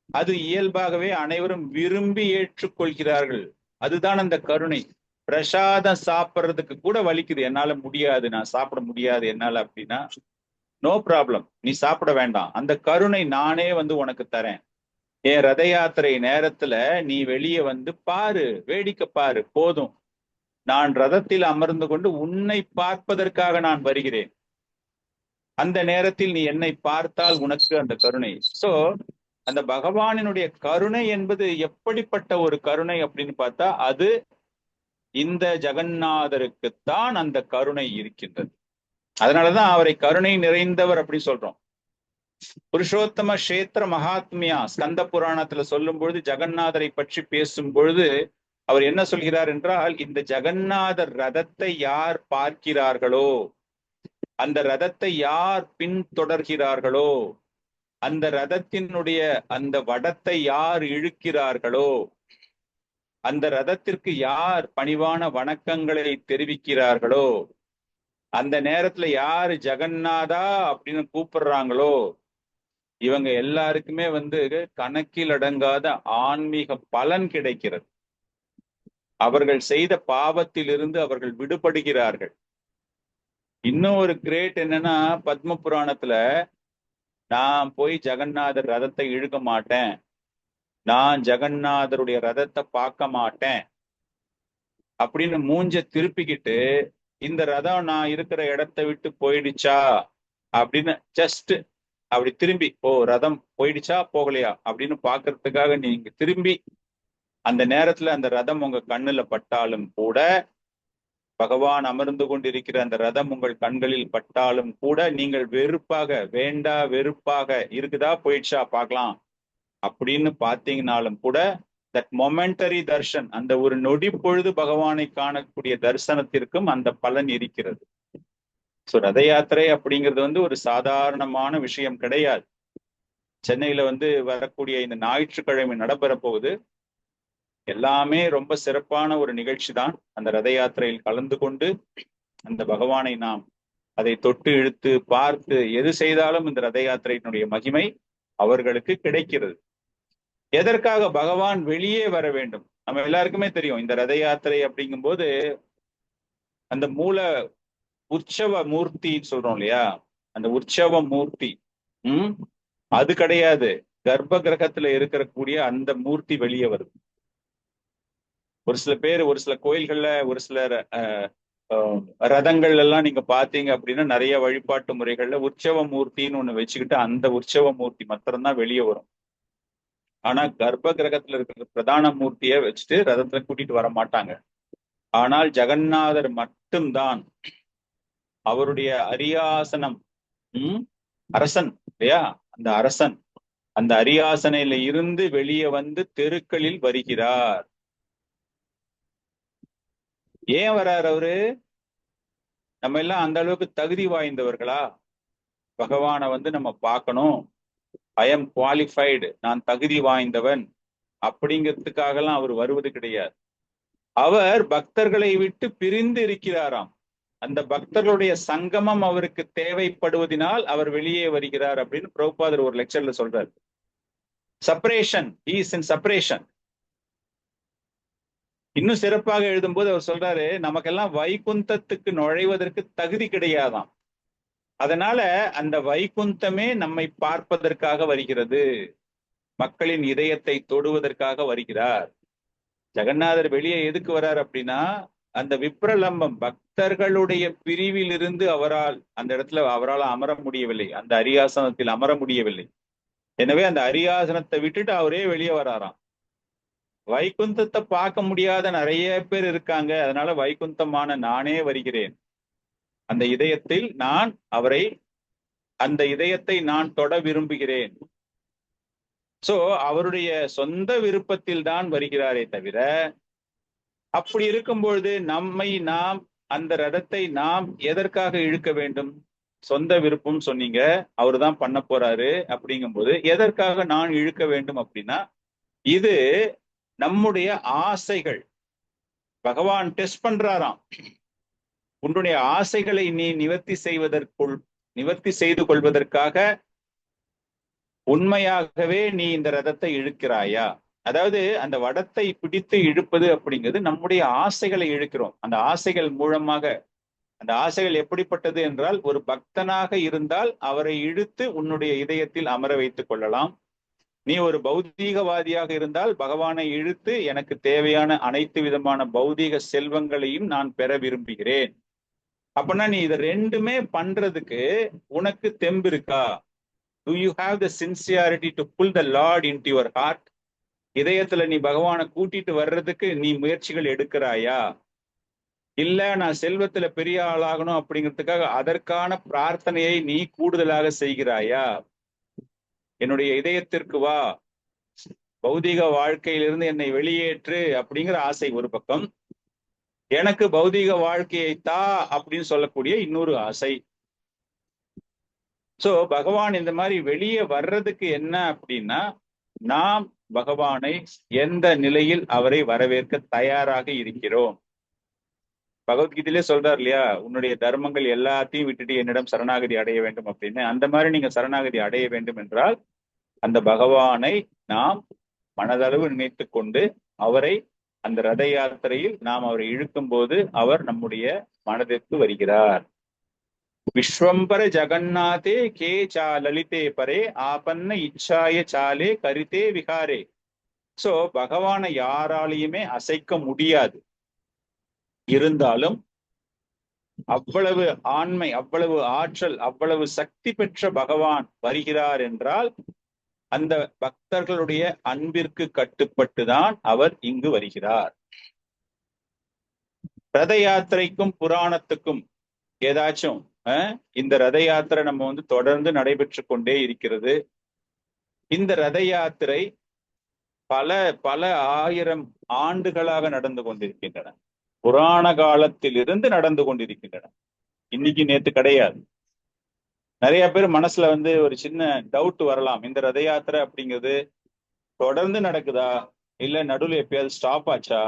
அது இயல்பாகவே அனைவரும் விரும்பி ஏற்றுக்கொள்கிறார்கள். அதுதான் அந்த கருணை. பிரசாதம் சாப்பிட்றதுக்கு கூட வலிக்குது, என்னால முடியாது, நான் சாப்பிட முடியாது என்னால அப்படின்னா நோ ப்ராப்ளம், நீ சாப்பிட வேண்டாம், அந்த கருணை நானே வந்து உனக்கு தரேன். என் ரத யாத்திரை நேரத்துல நீ வெளியே வந்து பாரு, வேடிக்கை பாரு போதும், நான் ரதத்தில் அமர்ந்து கொண்டு உன்னை பார்ப்பதற்காக நான் வருகிறேன், அந்த நேரத்தில் நீ என்னை பார்த்தால் உனக்கு அந்த கருணை. சோ அந்த பகவானினுடைய கருணை என்பது எப்படிப்பட்ட ஒரு கருணை அப்படின்னு பார்த்தா அது இந்த ஜெகநாதருக்குத்தான் அந்த கருணை இருக்கின்றது. அதனாலதான் அவரை கருணை நிறைந்தவர் அப்படி சொல்றோம். புருஷோத்தம கஷேத்திர மகாத்மியா ஸ்கந்த புராணத்துல சொல்லும் பொழுது ஜெகநாதரை பற்றி பேசும் பொழுது அவர் என்ன சொல்கிறார் என்றால், இந்த ஜெகநாதர் ரதத்தை யார் பார்க்கிறார்களோ, அந்த ரதத்தை யார் பின்தொடர்கிறார்களோ, அந்த ரதத்தினுடைய அந்த வடத்தை யார் இழுக்கிறார்களோ, அந்த ரதத்திற்கு யார் பணிவான வணக்கங்களை தெரிவிக்கிறார்களோ, அந்த நேரத்துல யாரு ஜெகநாதா அப்படின்னு கூப்பிடுறாங்களோ, இவங்க எல்லாருக்குமே வந்து கணக்கில் அடங்காத ஆன்மீக பலன் கிடைக்கிறது. அவர்கள் செய்த பாவத்திலிருந்து அவர்கள் விடுபடுகிறார்கள். இன்னும் ஒரு கிரேட் என்னன்னா, பத்ம புராணத்துல நான் போய் ஜெகநாதர் ரதத்தை இழுக்க மாட்டேன், நான் ஜெகநாதருடைய ரதத்தை பார்க்க மாட்டேன் அப்படின்னு மூஞ்ச திருப்பிக்கிட்டு இந்த ரதம் நான் இருக்கிற இடத்தை விட்டு போயிடுச்சா அப்படின்னு ஜஸ்ட் அப்படி திரும்பி, ஓ ரதம் போயிடுச்சா போகலையா அப்படின்னு பாக்குறதுக்காக நீங்க திரும்பி அந்த நேரத்துல அந்த ரதம் உங்க கண்ணுல பட்டாலும் கூட, பகவான் அமர்ந்து கொண்டிருக்கிற அந்த ரதம் உங்கள் கண்களில் பட்டாலும் கூட நீங்கள் வெறுப்பாக, வேண்டா வெறுப்பாக, இருக்குதா போயிடுச்சா பார்க்கலாம் அப்படின்னு பார்த்தீங்கன்னாலும் கூட தட் மொமெண்டரி தர்ஷன், அந்த ஒரு நொடி பொழுது பகவானை காணக்கூடிய தரிசனத்திற்கும் அந்த பலன் இருக்கிறது. ஸோ ரத யாத்திரை அப்படிங்கிறது வந்து ஒரு சாதாரணமான விஷயம் கிடையாது. சென்னையில வந்து வரக்கூடிய இந்த ஞாயிற்றுக்கிழமை நடைபெற போகுது. எல்லாமே ரொம்ப சிறப்பான ஒரு நிகழ்ச்சி தான். அந்த ரத யாத்திரையில் கலந்து கொண்டு அந்த பகவானை நாம் அதை தொட்டு இழுத்து பார்த்து எது செய்தாலும் இந்த ரத யாத்திரையினுடைய மகிமை அவர்களுக்கு கிடைக்கிறது. எதற்காக பகவான் வெளியே வர வேண்டும்? நம்ம எல்லாருக்குமே தெரியும், இந்த ரத யாத்திரை அப்படிங்கும்போது அந்த மூல உற்சவ மூர்த்தின்னு சொல்றோம் இல்லையா, அந்த உற்சவ மூர்த்தி அது கிடையாது, கர்ப்ப கிரகத்துல இருக்கக்கூடிய அந்த மூர்த்தி வெளியே வருது. ஒரு சில பேர் ஒரு சில கோயில்கள்ல ஒரு சில ரதங்கள் எல்லாம் நீங்க பாத்தீங்க அப்படின்னா நிறைய வழிபாட்டு முறைகள்ல உற்சவ மூர்த்தின்னு ஒண்ணு வச்சுக்கிட்டு அந்த உற்சவ மூர்த்தி மாத்திரம்தான் வெளியே வரும். ஆனா கர்ப்ப கிரகத்துல இருக்கிற பிரதான மூர்த்திய வச்சுட்டு ரதத்துல கூட்டிட்டு வர மாட்டாங்க. ஆனால் ஜெகநாதர் மட்டும்தான் அவருடைய அரியாசனம், அரசன் இல்லையா, அந்த அரசன் அந்த அரியாசனையில இருந்து வெளியே வந்து தெருக்களில் வருகிறார். ஏன் வர்றார் அவரு? நம்ம எல்லாம் அந்த அளவுக்கு தகுதி வாய்ந்தவர்களா? பகவானை வந்து நம்ம பார்க்கணும், ஐ எம் குவாலிஃபைடு, நான் தகுதி வாய்ந்தவன் அப்படிங்கிறதுக்காகலாம் அவர் வருவது கிடையாது. அவர் பக்தர்களை விட்டு பிரிந்து இருக்கிறாராம். அந்த பக்தர்களுடைய சங்கமம் அவருக்கு தேவைப்படுவதனால் அவர் வெளியே வருகிறார் அப்படின்னு பிரபுபாதர் ஒரு லெக்சர்ல சொல்றாரு. Separation, is in separation. இன்னும் சிறப்பாக எழுதும்போது அவர் சொல்றாரு, நமக்கெல்லாம் வைகுந்தத்துக்கு நுழைவதற்கு தகுதி கிடையாதாம். அதனால அந்த வைகுந்தமே நம்மை பார்ப்பதற்காக வருகிறது, மக்களின் இதயத்தை தொடுவதற்காக வருகிறார். ஜெகநாதர் வெளியே எதுக்கு வர்றார் அப்படின்னா, அந்த விப்ரலம்பம் பக்தர்களுடைய பிரிவிலிருந்து அந்த இடத்துல அவரால் அமர முடியவில்லை, அந்த அரியாசனத்தில் அமர முடியவில்லை. எனவே அந்த அரியாசனத்தை விட்டுட்டு அவரே வெளியே வராராம். வைகுந்தத்தை பார்க்க முடியாத நிறைய பேர் இருக்காங்க, அதனால வைகுந்தமான நானே வருகிறேன். அந்த இதயத்தில் அந்த இதயத்தை நான் தொட விரும்புகிறேன். சோ அவருடைய சொந்த விருப்பத்தில் தான் வருகிறாரே தவிர, அப்படி இருக்கும் பொழுது நாம் அந்த ரதத்தை நாம் எதற்காக இழுக்க வேண்டும்? சொந்த விருப்பம் சொன்னீங்க, அவரு தான் பண்ண போறாரு. அப்படிங்கும்போது எதற்காக நான் இழுக்க வேண்டும் அப்படின்னா, இது நம்முடைய ஆசைகள். பகவான் டெஸ்ட் பண்றாராம். உன்னுடைய ஆசைகளை நீ நிவர்த்தி செய்து கொள்வதற்காக உண்மையாகவே நீ இந்த ரதத்தை இழுக்கிறாயா? அதாவது அந்த வடத்தை பிடித்து இழுப்பது அப்படிங்கிறது நம்முடைய ஆசைகளை இழுக்கிறோம். அந்த ஆசைகள் மூலமாக, அந்த ஆசைகள் எப்படிப்பட்டது என்றால், ஒரு பக்தனாக இருந்தால் அவரை இழுத்து உன்னுடைய இதயத்தில் அமர வைத்துக் கொள்ளலாம். நீ ஒரு பௌதீகவாதியாக இருந்தால் பகவானை இழுத்து எனக்கு தேவையான அனைத்து விதமான பௌதீக செல்வங்களையும் நான் பெற விரும்புகிறேன். அப்படின்னா நீ இதை ரெண்டுமே பண்றதுக்கு உனக்கு தெம்பு இருக்கா? Do you have the sincerity to pull the Lord into your heart? இதயத்துல நீ பகவானை கூட்டிட்டு வர்றதுக்கு நீ முயற்சிகள் எடுக்கிறாயா? இல்ல நான் செல்வத்துல பெரிய ஆளாகணும் அப்படிங்கிறதுக்காக அதற்கான பிரார்த்தனையை நீ கூடுதலாக செய்கிறாயா? என்னுடைய இதயத்திற்கு வா, பௌதீக வாழ்க்கையிலிருந்து என்னை வெளியேற்று அப்படிங்கிற ஆசை ஒரு பக்கம், எனக்கு பௌதீக வாழ்க்கையை தா அப்படின்னு சொல்லக்கூடிய இன்னொரு ஆசை. சோ பகவான் இந்த மாதிரி வெளியே வர்றதுக்கு என்ன அப்படின்னா, நாம் பகவானை எந்த நிலையில் அவரை வரவேற்க தயாராக இருக்கிறோம். பகவத்கீதையிலே சொல்றார் இல்லையா, உன்னுடைய தர்மங்கள் எல்லாத்தையும் விட்டுட்டு என்னிடம் சரணாகதி அடைய வேண்டும் அப்படின்னு. அந்த மாதிரி நீங்க சரணாகதி அடைய வேண்டும் என்றால் அந்த பகவானை நாம் மனதளவு நினைத்து கொண்டு அவரை அந்த ரத யாத்திரையில் நாம் அவரை இழுக்கும் போது அவர் நம்முடைய மனதிற்கு வருகிறார். விஸ்வம்பர ஜகநாதே கே சா லலிதே பரே ஆபன்ன இச்சாய சாலே கரித்தே விகாரே. சோ பகவானை யாராலையுமே அசைக்க முடியாது. இருந்தாலும் அவ்வளவு ஆண்மை, அவ்வளவு ஆற்றல், அவ்வளவு சக்தி பெற்ற பகவான் வருகிறார் என்றால் அந்த பக்தர்களுடைய அன்பிற்கு கட்டுப்பட்டுதான் அவர் இங்கு வருகிறார். ரத யாத்திரைக்கும் புராணத்துக்கும் ஏதாச்சும் இந்த ரத யாத்திரை நம்ம தொடர்ந்து நடைபெற்று கொண்டே இருக்கிறது. இந்த ரத யாத்திரை பல பல ஆயிரம் ஆண்டுகளாக நடந்து கொண்டிருக்கின்றன. புராண காலத்திலிருந்து நடந்து கொண்டிருக்கின்றன. இன்னைக்கு நேத்து கிடையாது. நிறைய பேர் மனசுல ஒரு சின்ன டவுட் வரலாம், இந்த ரத யாத்திரை அப்படிங்கிறது தொடர்ந்து நடக்குதா இல்ல நடுவில் எப்பயாவது ஸ்டாப் ஆச்சா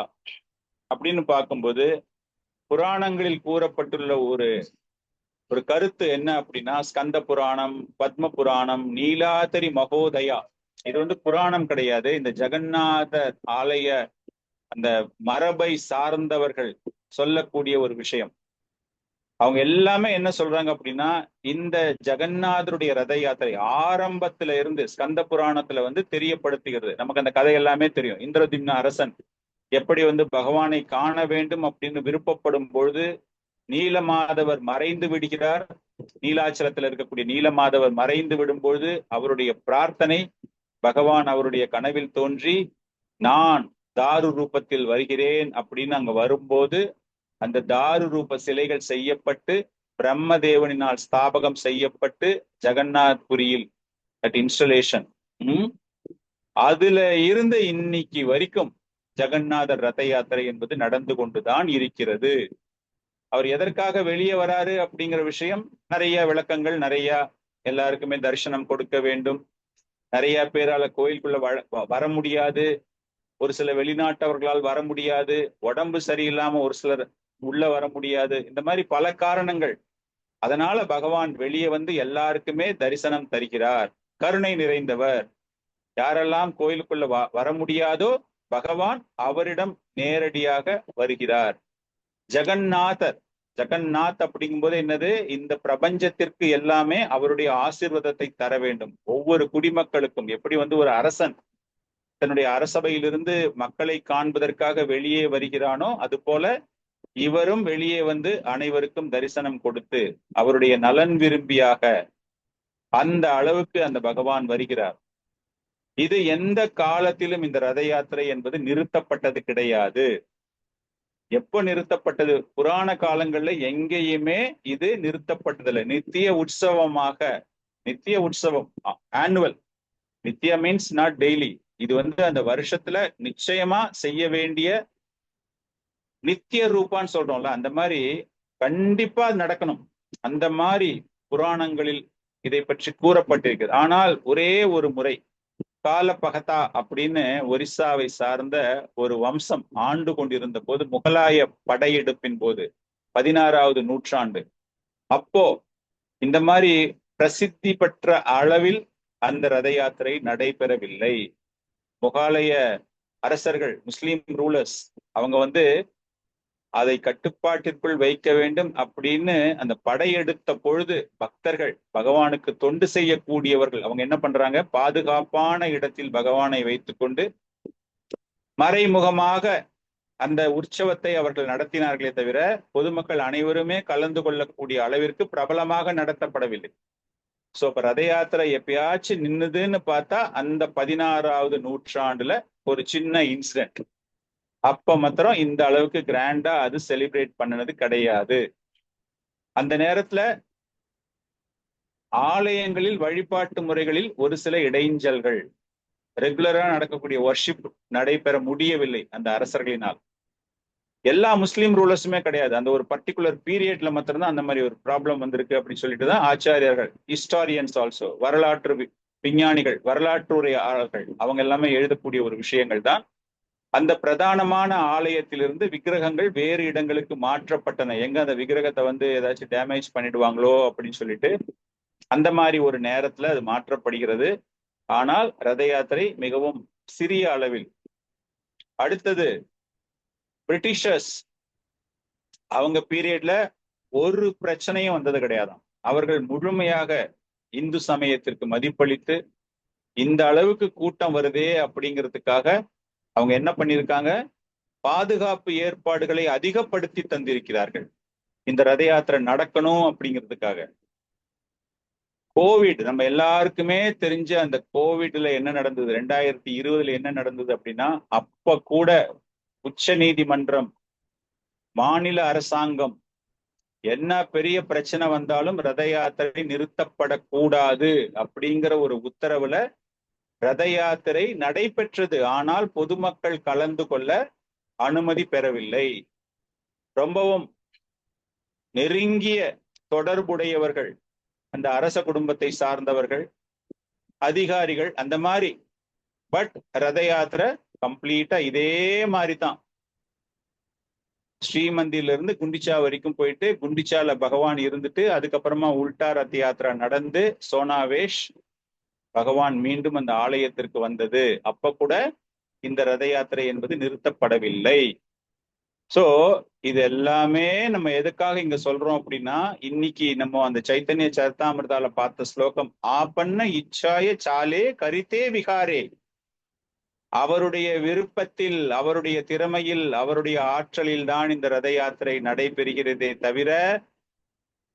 அப்படின்னு பார்க்கும்போது, புராணங்களில் கூறப்பட்டுள்ள ஒரு கருத்து என்ன அப்படின்னா, ஸ்கந்த புராணம், பத்ம புராணம், நீலாதரி மகோதயா, இது புராணம் கிடையாது. இந்த ஜெகநாத ஆலய அந்த மரபை சார்ந்தவர்கள் சொல்லக்கூடிய ஒரு விஷயம். அவங்க எல்லாமே என்ன சொல்றாங்க அப்படின்னா, இந்த ஜெகநாதருடைய ரத யாத்திரை ஆரம்பத்துல இருந்து ஸ்கந்த புராணத்துல தெரியப்படுத்துகிறது. நமக்கு அந்த கதை எல்லாமே தெரியும். இந்திரதிம்ன அரசன் எப்படி பகவானை காண வேண்டும் அப்படின்னு விருப்பப்படும் பொழுது நீலமாதவர் மறைந்து விடுகிறார். நீலாச்சலத்துல இருக்கக்கூடிய நீலமாதவர் மறைந்து விடும் பொழுது அவருடைய பிரார்த்தனை, பகவான் அவருடைய கனவில் தோன்றி நான் தாரு ரூபத்தில் வருகிறேன் அப்படின்னு அங்க வரும்போது அந்த தாரு ரூப சிலைகள் செய்யப்பட்டு பிரம்மதேவனினால் ஸ்தாபகம் செய்யப்பட்டு ஜெகநாத் புரியில் இன்ஸ்டலேஷன், அதுல இருந்து இன்னைக்கு வரைக்கும் ஜெகநாதர் ரத யாத்திரை என்பது நடந்து கொண்டுதான் இருக்கிறது. அவர் எதற்காக வெளியே வராரு அப்படிங்கிற விஷயம் நிறைய விளக்கங்கள், நிறைய எல்லாருக்குமே தரிசனம் கொடுக்க வேண்டும், நிறைய பேரால கோயிலுக்குள்ள வர முடியாது, ஒரு சில வெளிநாட்டவர்களால் வர முடியாது, உடம்பு சரியில்லாம ஒரு சிலர் உள்ள வர முடியாது, இந்த மாதிரி பல காரணங்கள். அதனால பகவான் வெளியே எல்லாருக்குமே தரிசனம் தருகிறார். கருணை நிறைந்தவர். யாரெல்லாம் கோயிலுக்குள்ள வர முடியாதோ பகவான் அவரிடம் நேரடியாக வருகிறார். ஜெகநாத் அப்படிங்கும் போது என்னது, இந்த பிரபஞ்சத்திற்கு எல்லாமே அவருடைய ஆசீர்வாதத்தை தர வேண்டும். ஒவ்வொரு குடிமக்களுக்கும் எப்படி ஒரு அரசன் தன்னுடைய அரசபையிலிருந்து மக்களை காண்பதற்காக வெளியே வருகிறானோ, அது போல இவரும் வெளியே வந்து அனைவருக்கும் தரிசனம் கொடுத்து அவருடைய நலன் விரும்பியாக அந்த அளவுக்கு அந்த பகவான் வருகிறார். இது எந்த காலத்திலும் இந்த ரத யாத்திரை என்பது நிறுத்தப்பட்டது கிடையாது. எப்போ நிறுத்தப்பட்டது? புராண காலங்கள்ல எங்கேயுமே இது நிறுத்தப்பட்டதில்லை. நித்திய உற்சவமாக, நித்திய உற்சவம், ஆனுவல். நித்திய மீன்ஸ் நாட் டெய்லி. இது வந்து அந்த வருஷத்துல நிச்சயமா செய்ய வேண்டிய நித்திய ரூபான்னு சொல்றோம்ல, அந்த மாதிரி கண்டிப்பா நடக்கணும். அந்த மாதிரி புராணங்களில் இதை பற்றி கூறப்பட்டிருக்கிறது. ஆனால் ஒரே ஒரு முறை காலபகதா அப்படின்னு ஒரிசாவை சார்ந்த ஒரு வம்சம் ஆண்டு கொண்டிருந்த போது, முகலாய படையெடுப்பின் போது 16வது நூற்றாண்டு, அப்போ இந்த மாதிரி பிரசித்தி பெற்ற அளவில் அந்த ரத யாத்திரை நடைபெறவில்லை. முகலாய அரசர்கள், முஸ்லிம் ரூலர்ஸ், அவங்க வந்து அதை கட்டுப்பாட்டிற்குள் வைக்க வேண்டும் அப்படின்னு அந்த படையெடுத்த பொழுது பக்தர்கள், பகவானுக்கு தொண்டு செய்யக்கூடியவர்கள், அவங்க என்ன பண்றாங்க? பாதுகாப்பான இடத்தில் பகவானை வைத்துக்கொண்டு மறைமுகமாக அந்த உற்சவத்தை அவர்கள் நடத்தினார்களே தவிர பொதுமக்கள் அனைவருமே கலந்து கொள்ளக்கூடிய அளவிற்கு பிரபலமாக நடத்தப்படவில்லை. சோ இப்ப ரத யாத்திரை எப்பயாச்சும் நின்னுதுன்னு பார்த்தா அந்த 16வது நூற்றாண்டுல ஒரு சின்ன இன்சிடென்ட். அப்ப மாத்திரம் இந்த அளவுக்கு கிராண்டா அது செலிப்ரேட் பண்ணனது கிடையாது. அந்த நேரத்துல ஆலயங்களில் வழிபாட்டு முறைகளில் ஒரு சில இடைஞ்சல்கள், ரெகுலரா நடக்கக்கூடிய வர்ஷிப் நடைபெற முடியவில்லை அந்த அரசர்களினால். எல்லா முஸ்லீம் ரூலர்ஸுமே கிடையாது, அந்த ஒரு பர்டிகுலர் பீரியட்ல மாத்திரம்தான் அந்த மாதிரி ஒரு ப்ராப்ளம் வந்திருக்கு அப்படின்னு சொல்லிட்டு தான் ஆச்சாரியர்கள், ஹிஸ்டாரியன்ஸ் ஆல்சோ, வரலாற்று விஞ்ஞானிகள், வரலாற்றுரையாளர்கள், அவங்க எல்லாமே எழுதக்கூடிய ஒரு விஷயங்கள் தான். அந்த பிரதானமான ஆலயத்திலிருந்து விக்கிரகங்கள் வேறு இடங்களுக்கு மாற்றப்பட்டன. எங்க அந்த விக்கிரகத்தை வந்து ஏதாச்சும் டேமேஜ் பண்ணிடுவாங்களோ அப்படின்னு சொல்லிட்டு அந்த மாதிரி ஒரு நேரத்துல அது மாற்றப்படுகிறது. ஆனால் ரத யாத்திரை மிகவும் சிறிய அளவில். அடுத்தது பிரிட்டிஷர்ஸ், அவங்க பீரியட்ல ஒரு பிரச்சனையும் வந்தது கிடையாதாம். அவர்கள் முழுமையாக இந்து சமயத்திற்கு மதிப்பளித்து இந்த அளவுக்கு கூட்டம் வருதே அப்படிங்கிறதுக்காக அவங்க என்ன பண்ணியிருக்காங்க? பாதுகாப்பு ஏற்பாடுகளை அதிகப்படுத்தி தந்திருக்கிறார்கள் இந்த ரத யாத்திரை நடக்கணும் அப்படிங்கிறதுக்காக. கோவிட், நம்ம எல்லாருக்குமே தெரிஞ்ச அந்த கோவிட்ல என்ன நடந்தது, 2020 என்ன நடந்தது அப்படின்னா, அப்ப கூட உச்ச நீதிமன்றம், மாநில அரசாங்கம் என்ன பெரிய பிரச்சனை வந்தாலும் ரத யாத்திரை நிறுத்தப்படக்கூடாது அப்படிங்கிற ஒரு உத்தரவுல ரத யாத்திரை நடைபெற்றது. ஆனால் பொதுமக்கள் கலந்து கொள்ள அனுமதி பெறவில்லை. ரொம்பவும் நெருங்கிய தொடர்புடையவர்கள், அந்த அரச குடும்பத்தை சார்ந்தவர்கள், அதிகாரிகள், அந்த மாதிரி. பட் ரத யாத்திரை கம்ப்ளீட்டா இதே மாதிரி தான். ஸ்ரீமந்தில இருந்து குண்டிச்சா வரைக்கும் போயிட்டு குண்டிச்சால பகவான் இருந்துட்டு அதுக்கப்புறமா உல்டா ரத யாத்திரா நடந்து சோனாவேஷ் பகவான் மீண்டும் அந்த ஆலயத்திற்கு வந்தது. அப்ப கூட இந்த ரத யாத்திரை என்பது நிறுத்தப்படவில்லை. சோ இது எல்லாமே நம்ம எதுக்காக இங்க சொல்றோம் அப்படின்னா, இன்னைக்கு நம்ம அந்த சைத்தன்ய சரிதாமிர்தால பார்த்த ஸ்லோகம், ஆபன்ன இச்சாய சாலே கரித்தே விகாரே, அவருடைய விருப்பத்தில், அவருடைய திறமையில், அவருடைய ஆற்றலில் தான் இந்த ரத யாத்திரை நடைபெறுகிறதே தவிர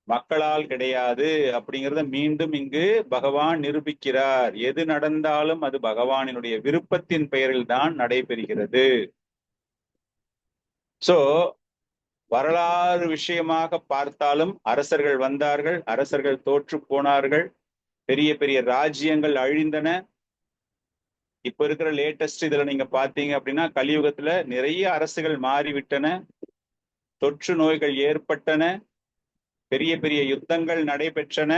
மக்களால் கிடையாது அப்படிங்கிறத மீண்டும் இங்கு பகவான் நிரூபிக்கிறார். எது நடந்தாலும் அது பகவானினுடைய விருப்பத்தின் பெயரில் தான் நடைபெறுகிறது. சோ வரலாறு விஷயமாக பார்த்தாலும் அரசர்கள் வந்தார்கள், அரசர்கள் தோற்று போனார்கள், பெரிய பெரிய ராஜ்யங்கள் அழிந்தன. இப்ப இருக்கிற லேட்டஸ்ட் இதுல நீங்க பாத்தீங்க அப்படின்னா, கலியுகத்துல நிறைய அரசுகள் மாறிவிட்டன, தொற்று நோய்கள் ஏற்பட்டன, பெரிய பெரிய யுத்தங்கள் நடைபெற்றன.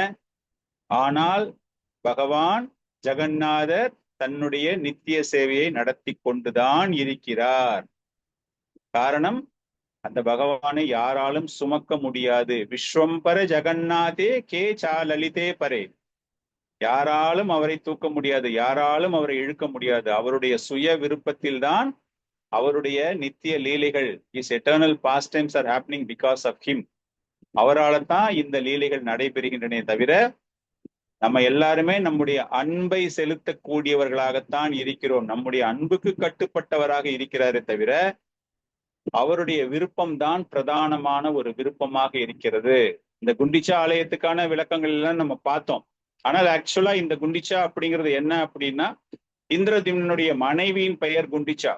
ஆனால் பகவான் ஜெகநாதர் தன்னுடைய நித்திய சேவையை நடத்தி கொண்டுதான் இருக்கிறார். காரணம், அந்த பகவானை யாராலும் சுமக்க முடியாது. விஸ்வம்பர ஜெகநாதே கே சாலலிதே பரே, யாராலும் அவரை தூக்க முடியாது, யாராலும் அவரை இழுக்க முடியாது. அவருடைய சுய விருப்பத்தில் தான் அவருடைய நித்திய லீலைகள், is eternal pastimes are happening because of him. அவரால் தான் இந்த லீலைகள் நடைபெறுகின்றனே தவிர நம்ம எல்லாருமே நம்முடைய அன்பை செலுத்தக்கூடியவர்களாகத்தான் இருக்கிறோம். நம்முடைய அன்புக்கு கட்டுப்பட்டவராக இருக்கிறாரே தவிர அவருடைய விருப்பம்தான் பிரதானமான ஒரு விருப்பமாக இருக்கிறது. இந்த குண்டிச்சா ஆலயத்துக்கான விளக்கங்கள் எல்லாம் நம்ம பார்த்தோம். ஆனால் ஆக்சுவலா இந்த குண்டிச்சா அப்படிங்கிறது என்ன அப்படின்னா, இந்திரதிம்னுடைய மனைவியின் பெயர் குண்டிச்சா.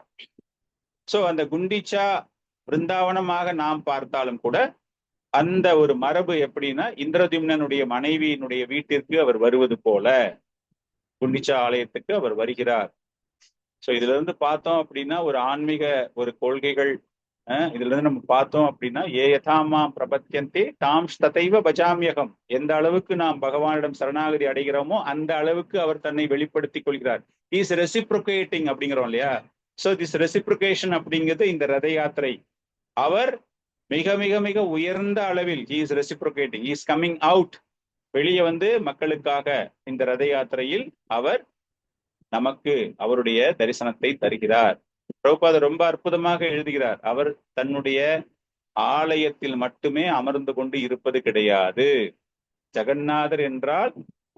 சோ அந்த குண்டிச்சா பிருந்தாவனமாக நாம் பார்த்தாலும் கூட அந்த ஒரு மரபு எப்படின்னா, இந்திரதிம்னனுடைய மனைவியினுடைய வீட்டிற்கு அவர் வருவது போல குண்டிச்சா ஆலயத்துக்கு அவர் வருகிறார். சோ இதுல இருந்து பார்த்தோம் அப்படின்னா ஒரு ஆன்மீக ஒரு கொள்கைகள், இதுல இருந்து நம்ம பார்த்தோம் அப்படின்னா, ஏ யதாமாம் பிரபத்தியந்தே தாம் ததைவ பஜாமியகம், எந்த அளவுக்கு நாம் பகவானிடம் சரணாகதி அடைகிறோமோ அந்த அளவுக்கு அவர் தன்னை வெளிப்படுத்திக் கொள்கிறார். இஸ் ரெசிப்ரோகேட்டிங் அப்படிங்கிறோம் இல்லையா? சோ திஸ் ரெசிப்ரோகேஷன் அப்படிங்கிறது இந்த ரத யாத்திரை. அவர் மிக மிக மிக உயர்ந்த அளவில் is reciprocating, is coming out, வெளியே வந்து மக்களுக்காக இந்த ரத யாத்திரையில் அவர் நமக்கு அவருடைய தரிசனத்தை தருகிறார். பிரபுபாதர் ரொம்ப அற்புதமாக எழுதுகிறார். அவர் தன்னுடைய ஆலயத்தில் மட்டுமே அமர்ந்து கொண்டு இருப்பது கிடையாது. ஜெகநாதர் என்றால்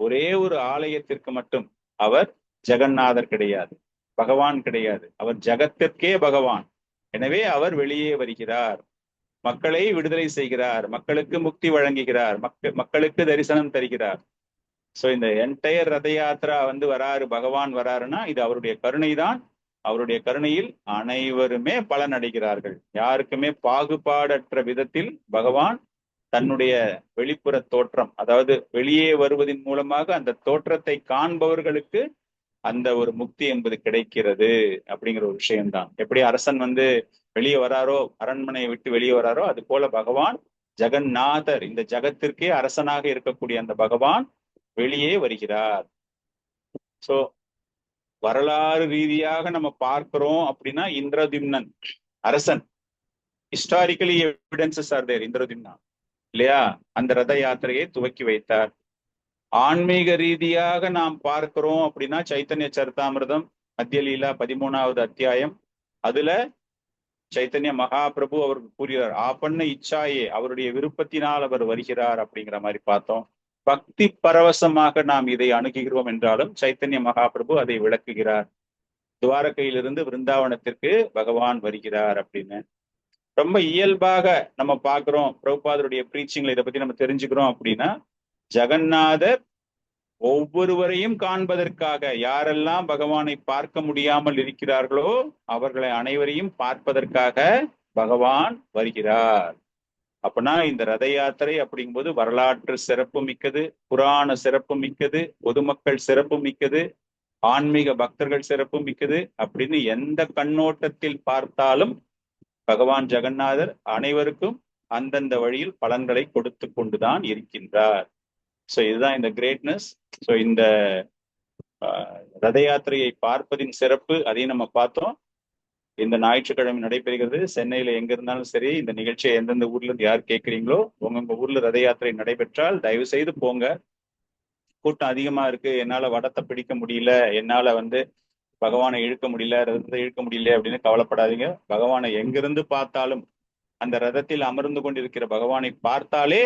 ஒரே ஒரு ஆலயத்திற்கு மட்டும் அவர் ஜெகநாதர் கிடையாது, பகவான் கிடையாது, அவர் ஜகத்திற்கே பகவான். எனவே அவர் வெளியே வருகிறார், மக்களை விடுதலை செய்கிறார், மக்களுக்கு முக்தி வழங்குகிறார், மக்களுக்கு தரிசனம் தருகிறார். சோ இந்த என்டையர் ரத யாத்திரா வந்து வராரு, பகவான் வராருன்னா இது அவருடைய கருணை தான். அவருடைய கருணையில் அனைவருமே பலன் அடைகிறார்கள். யாருக்குமே பாகுபாடற்ற விதத்தில் பகவான் தன்னுடைய வெளிப்புற தோற்றம், அதாவது வெளியே வருவதன் மூலமாக அந்த தோற்றத்தை காண்பவர்களுக்கு அந்த ஒரு முக்தி என்பது கிடைக்கிறது அப்படிங்கிற ஒரு விஷயம்தான். எப்படி அரசன் வந்து வெளியே வராரோ, அரண்மனையை விட்டு வெளியே வராரோ, அது போல பகவான் ஜெகநாதர், இந்த ஜகத்திற்கே அரசனாக இருக்கக்கூடிய அந்த பகவான் வெளியே வருகிறார். சோ வரலாறு ரீதியாக நம்ம பார்க்கிறோம் அப்படின்னா, இந்திரதிம்னன் அரசன், ஹிஸ்டாரிக்கலி எவிடன்சஸ் ஆர் தேர், இந்திரதிம்னா இல்லையா, அந்த ரத யாத்திரையை துவக்கி வைத்தார். ஆன்மீக ரீதியாக நாம் பார்க்கிறோம் அப்படின்னா, சைத்தன்ய சரிதாமிர்தம் மத்திய லீலா 13வது அத்தியாயம், அதுல சைத்தன்ய மகாபிரபு அவருக்கு கூறுகிறார், ஆப்பண்ண இச்சாயே, அவருடைய விருப்பத்தினால் அவர் வருகிறார் அப்படிங்கிற மாதிரி பார்த்தோம். பக்தி பரவசமாக நாம் இதை அணுகுகிறோம் என்றாலும் சைத்தன்ய மகாபிரபு அதை விளக்குகிறார். துவாரகையிலிருந்து விருந்தாவனத்திற்கு பகவான் வருகிறார் அப்படின்னு ரொம்ப இயல்பாக நம்ம பார்க்கிறோம். பிரபுபாதருடைய பிரீச்சிங்ல இதை பத்தி நம்ம தெரிஞ்சுக்கிறோம் அப்படின்னா, ஜெகநாதர் ஒவ்வொருவரையும் காண்பதற்காக, யாரெல்லாம் பகவானை பார்க்க முடியாமல் இருக்கிறார்களோ அவர்களை அனைவரையும் பார்ப்பதற்காக பகவான் வருகிறார். அப்படின்னா இந்த ரத யாத்திரை அப்படிங்கும்போது வரலாற்று சிறப்பு மிக்கது, புராண சிறப்பு மிக்கது, பொதுமக்கள் சிறப்பு மிக்கது, ஆன்மீக பக்தர்கள் சிறப்பு மிக்கது அப்படின்னு எந்த கண்ணோட்டத்தில் பார்த்தாலும் பகவான் ஜெகநாதர் அனைவருக்கும் அந்தந்த வழியில் பலன்களை கொடுத்து கொண்டுதான் இருக்கின்றார். சோ இதுதான் இந்த கிரேட்னஸ். சோ இந்த ரத யாத்திரையை பார்ப்பதின் சிறப்பு, அதையும் நம்ம பார்த்தோம். இந்த ஞாயிற்றுக்கிழமை நடைபெறுகிறது. சென்னையில எங்க இருந்தாலும் சரி, இந்த நிகழ்ச்சியை எந்தெந்த ஊர்ல இருந்து யார் கேட்குறீங்களோ, உங்க ஊர்ல ரத யாத்திரை நடைபெற்றால் தயவு செய்து போங்க. கூட்டம் அதிகமா இருக்கு, என்னால வடத்தை பிடிக்க முடியல, என்னால வந்து பகவானை இழுக்க முடியல, ரதத்தை இழுக்க முடியல அப்படின்னு கவலைப்படாதீங்க. பகவானை எங்கிருந்து பார்த்தாலும், அந்த ரதத்தில் அமர்ந்து கொண்டிருக்கிற பகவானை பார்த்தாலே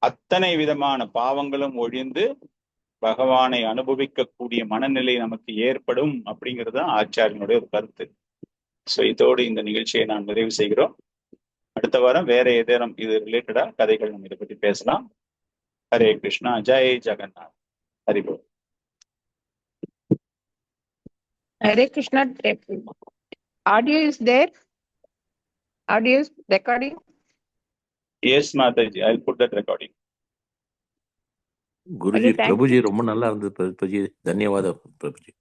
அத்தனை விதமான பாவங்களும் ஒழிந்து பகவானை அனுபவிக்கக்கூடிய மனநிலை நமக்கு ஏற்படும் அப்படிங்கிறது தான் ஆச்சாரியனுடைய ஒரு கருத்து. சோ இதோடு இந்த நிகழ்ச்சியை நான் நிறைவு செய்கிறோம். அடுத்த வாரம் வேற ஏதேனும் இது ரிலேட்டடா கதைகள் நம்ம இதை பத்தி பேசலாம். Hare Krishna, Jai Jagannath, Haribol. Hare Krishna. Audio is there? Audio is recording? Yes, Mataji, I'll put that recording. Guruji, Prabhuji ரொம்ப நல்லா இருந்தது. பிரபுஜி தன்யவாதம் பிரபுஜி.